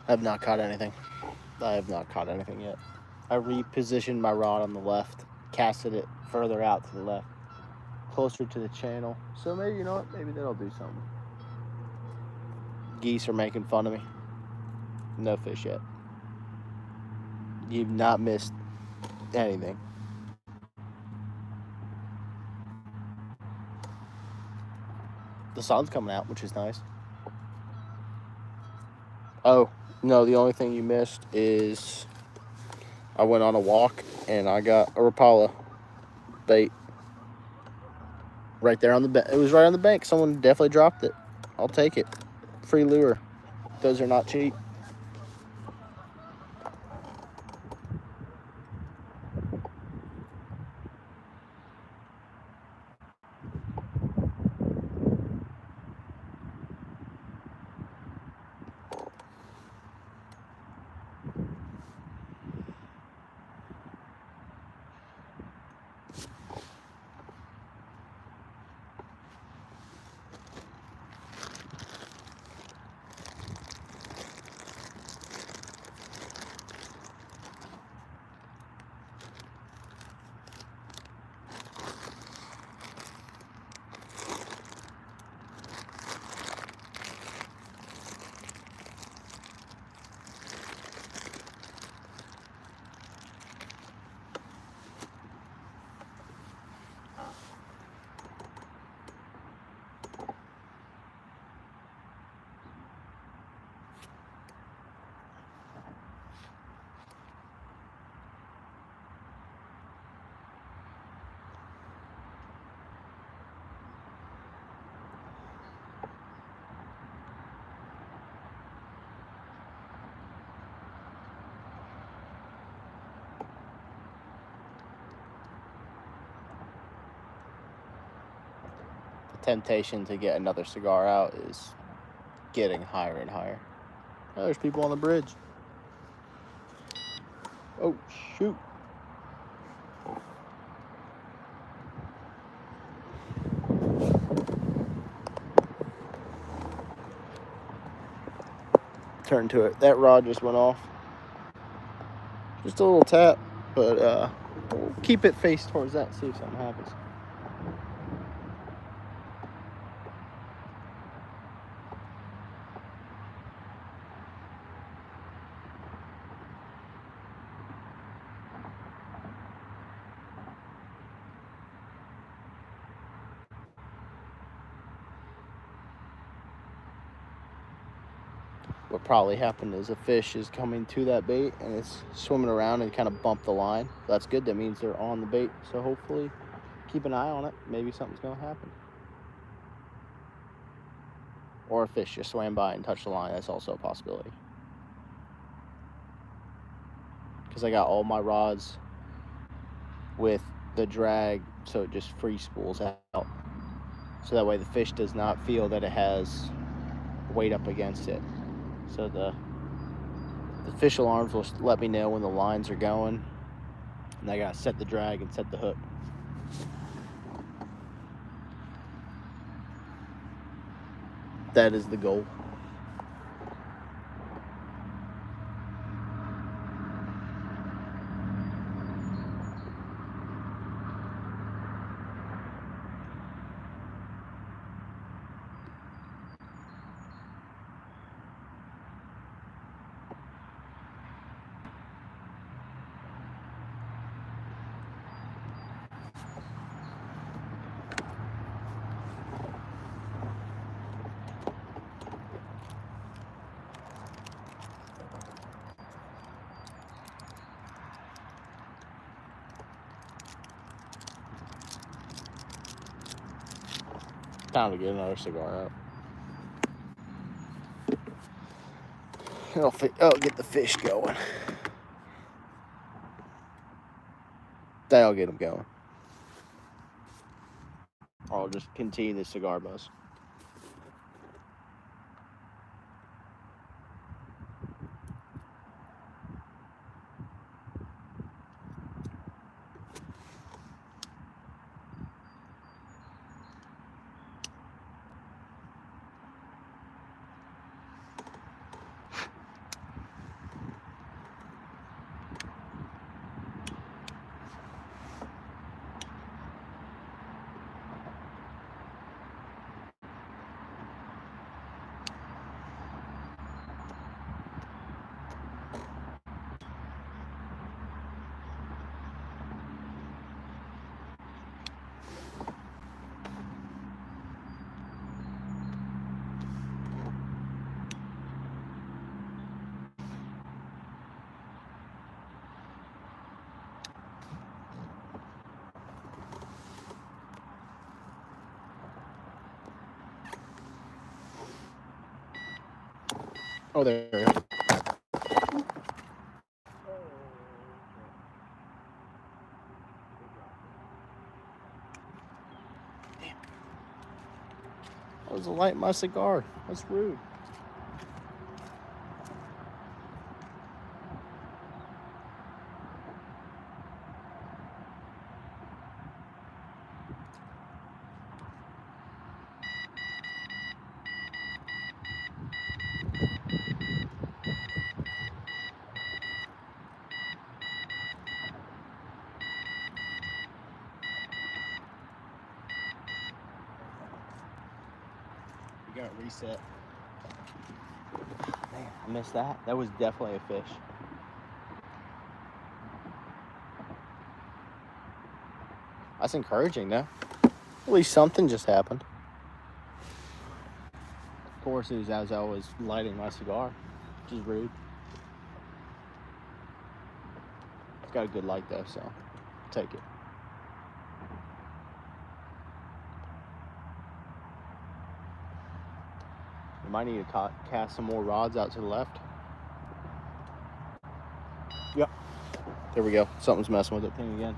I have not caught anything. I have not caught anything yet. I repositioned my rod on the left, casted it further out to the left, closer to the channel. So maybe, you know what, maybe that'll do something. Geese are making fun of me. No fish yet. You've not missed anything. The sun's coming out, which is nice. Oh, no, the only thing you missed is I went on a walk and I got a Rapala bait. Right there on the bank. It was right on the bank. Someone definitely dropped it. I'll take it. Free lure. Those are not cheap. Temptation to get another cigar out is getting higher and higher. Oh, there's people on the bridge. Oh, shoot. Turn to it. That rod just went off. Just a little tap, but we'll keep it faced towards that and see if something happens. What probably happened is a fish is coming to that bait and it's swimming around and kind of bumped the line. That's good. That means they're on the bait. So hopefully keep an eye on it. Maybe something's going to happen. Or a fish just swam by and touched the line. That's also a possibility. Because I got all my rods with the drag, so it just free spools out. So that way the fish does not feel that it has weight up against it. So the fish alarms will let me know when the lines are going, and I gotta set the drag and set the hook. That is the goal. Time to get another cigar up. It'll get the fish going. That'll get them going. Or I'll just continue the cigar buzz. Oh, there we go. Damn. That was a light in my cigar. That's rude. You got reset. Man, I missed that. That was definitely a fish. That's encouraging, though. At least something just happened. Of course, it was as I was lighting my cigar, which is rude. It's got a good light, though, so I'll take it. We might need to cast some more rods out to the left. Yep. There we go. Something's messing with that thing again.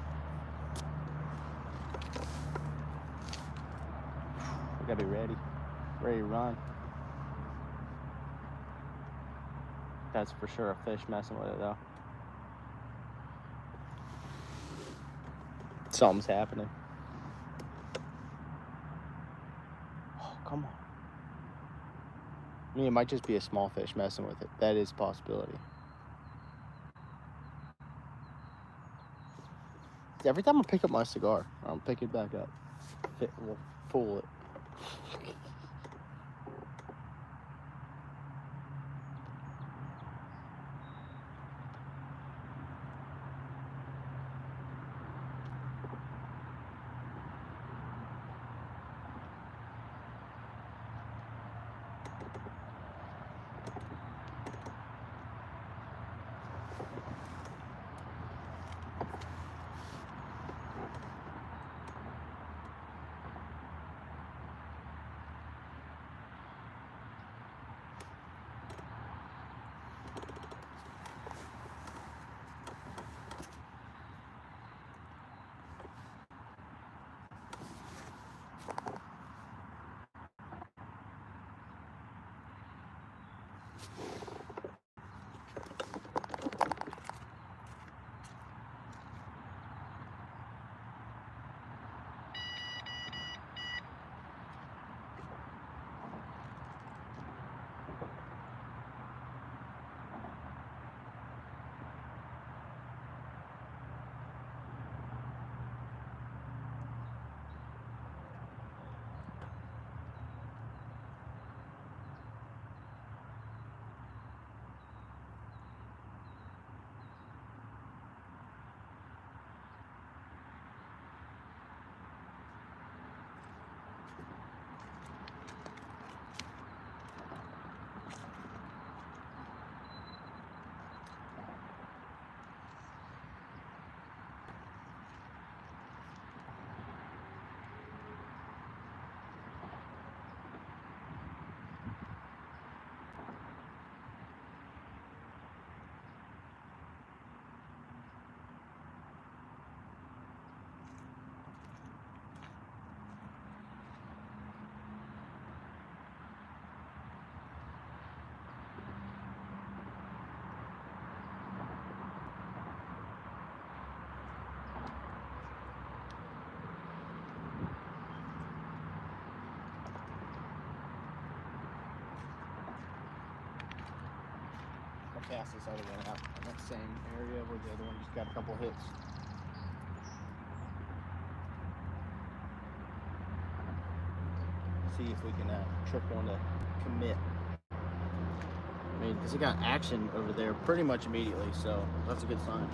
We gotta be ready. Ready to run. That's for sure a fish messing with it, though. Something's happening. Oh, come on. I mean, it might just be a small fish messing with it. That is a possibility. Every time I pick up my cigar, I'll pick it back up. We'll pull it. Cast this other one out in that same area where the other one just got a couple hits. See if we can trick one to commit. I mean, because it got action over there pretty much immediately, so that's a good sign.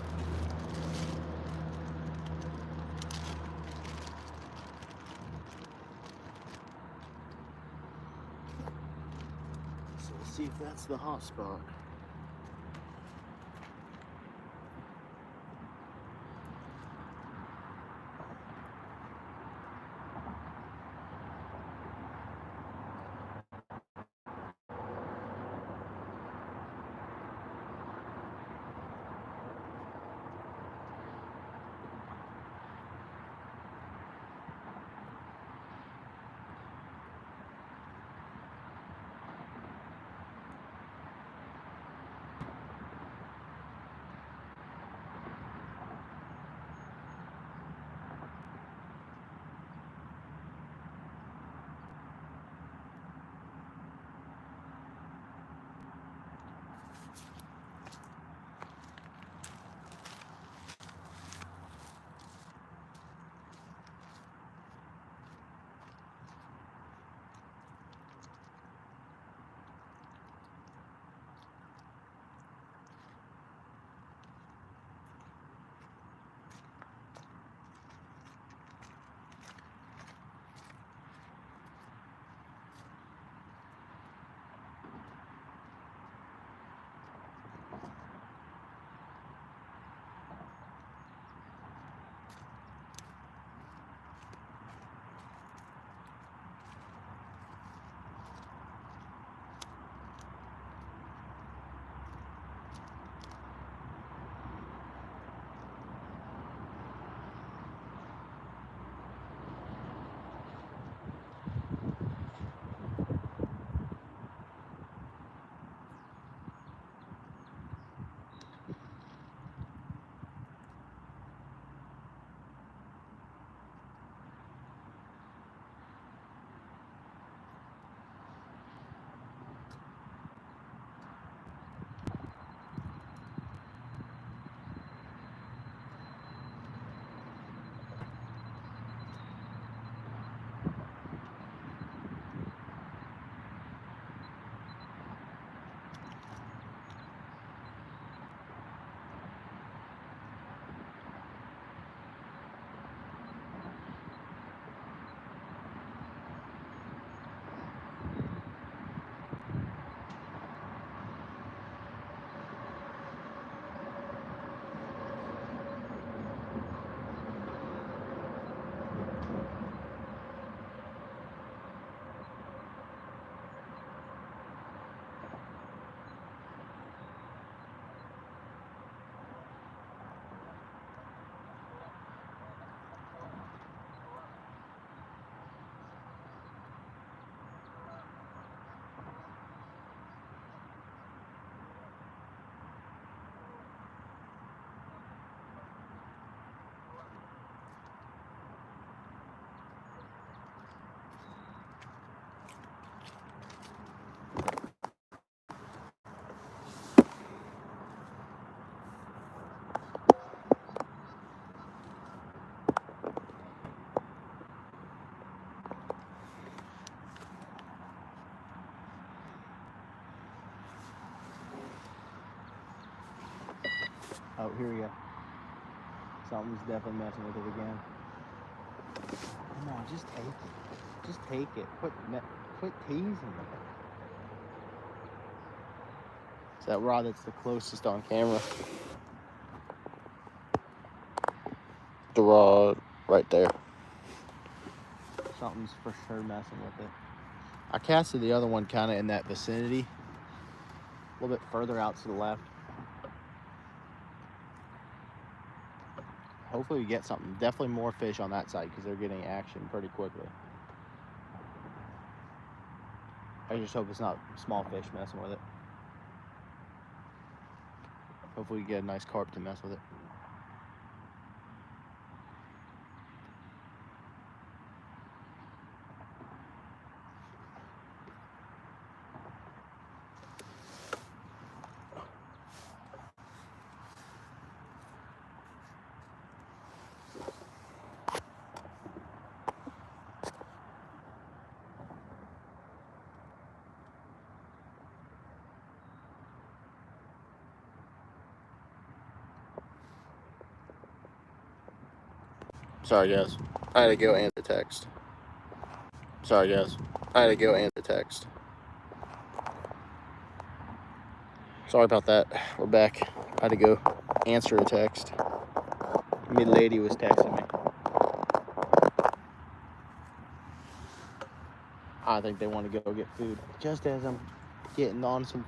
So we'll see if that's the hot spot. Oh, here we go. Something's definitely messing with it again. Come on, just take it. Just take it. Quit teasing me. It's that rod that's the closest on camera. The rod right there. Something's for sure messing with it. I casted the other one kind of in that vicinity. A little bit further out to the left. Hopefully we get something. Definitely more fish on that side because they're getting action pretty quickly. I just hope it's not small fish messing with it. Hopefully we get a nice carp to mess with it. Sorry guys, I had to go answer text. Sorry guys, I had to go answer text. Sorry about that. We're back. I had to go answer a text. Lady was texting me. I think they want to go get food. Just as I'm getting on some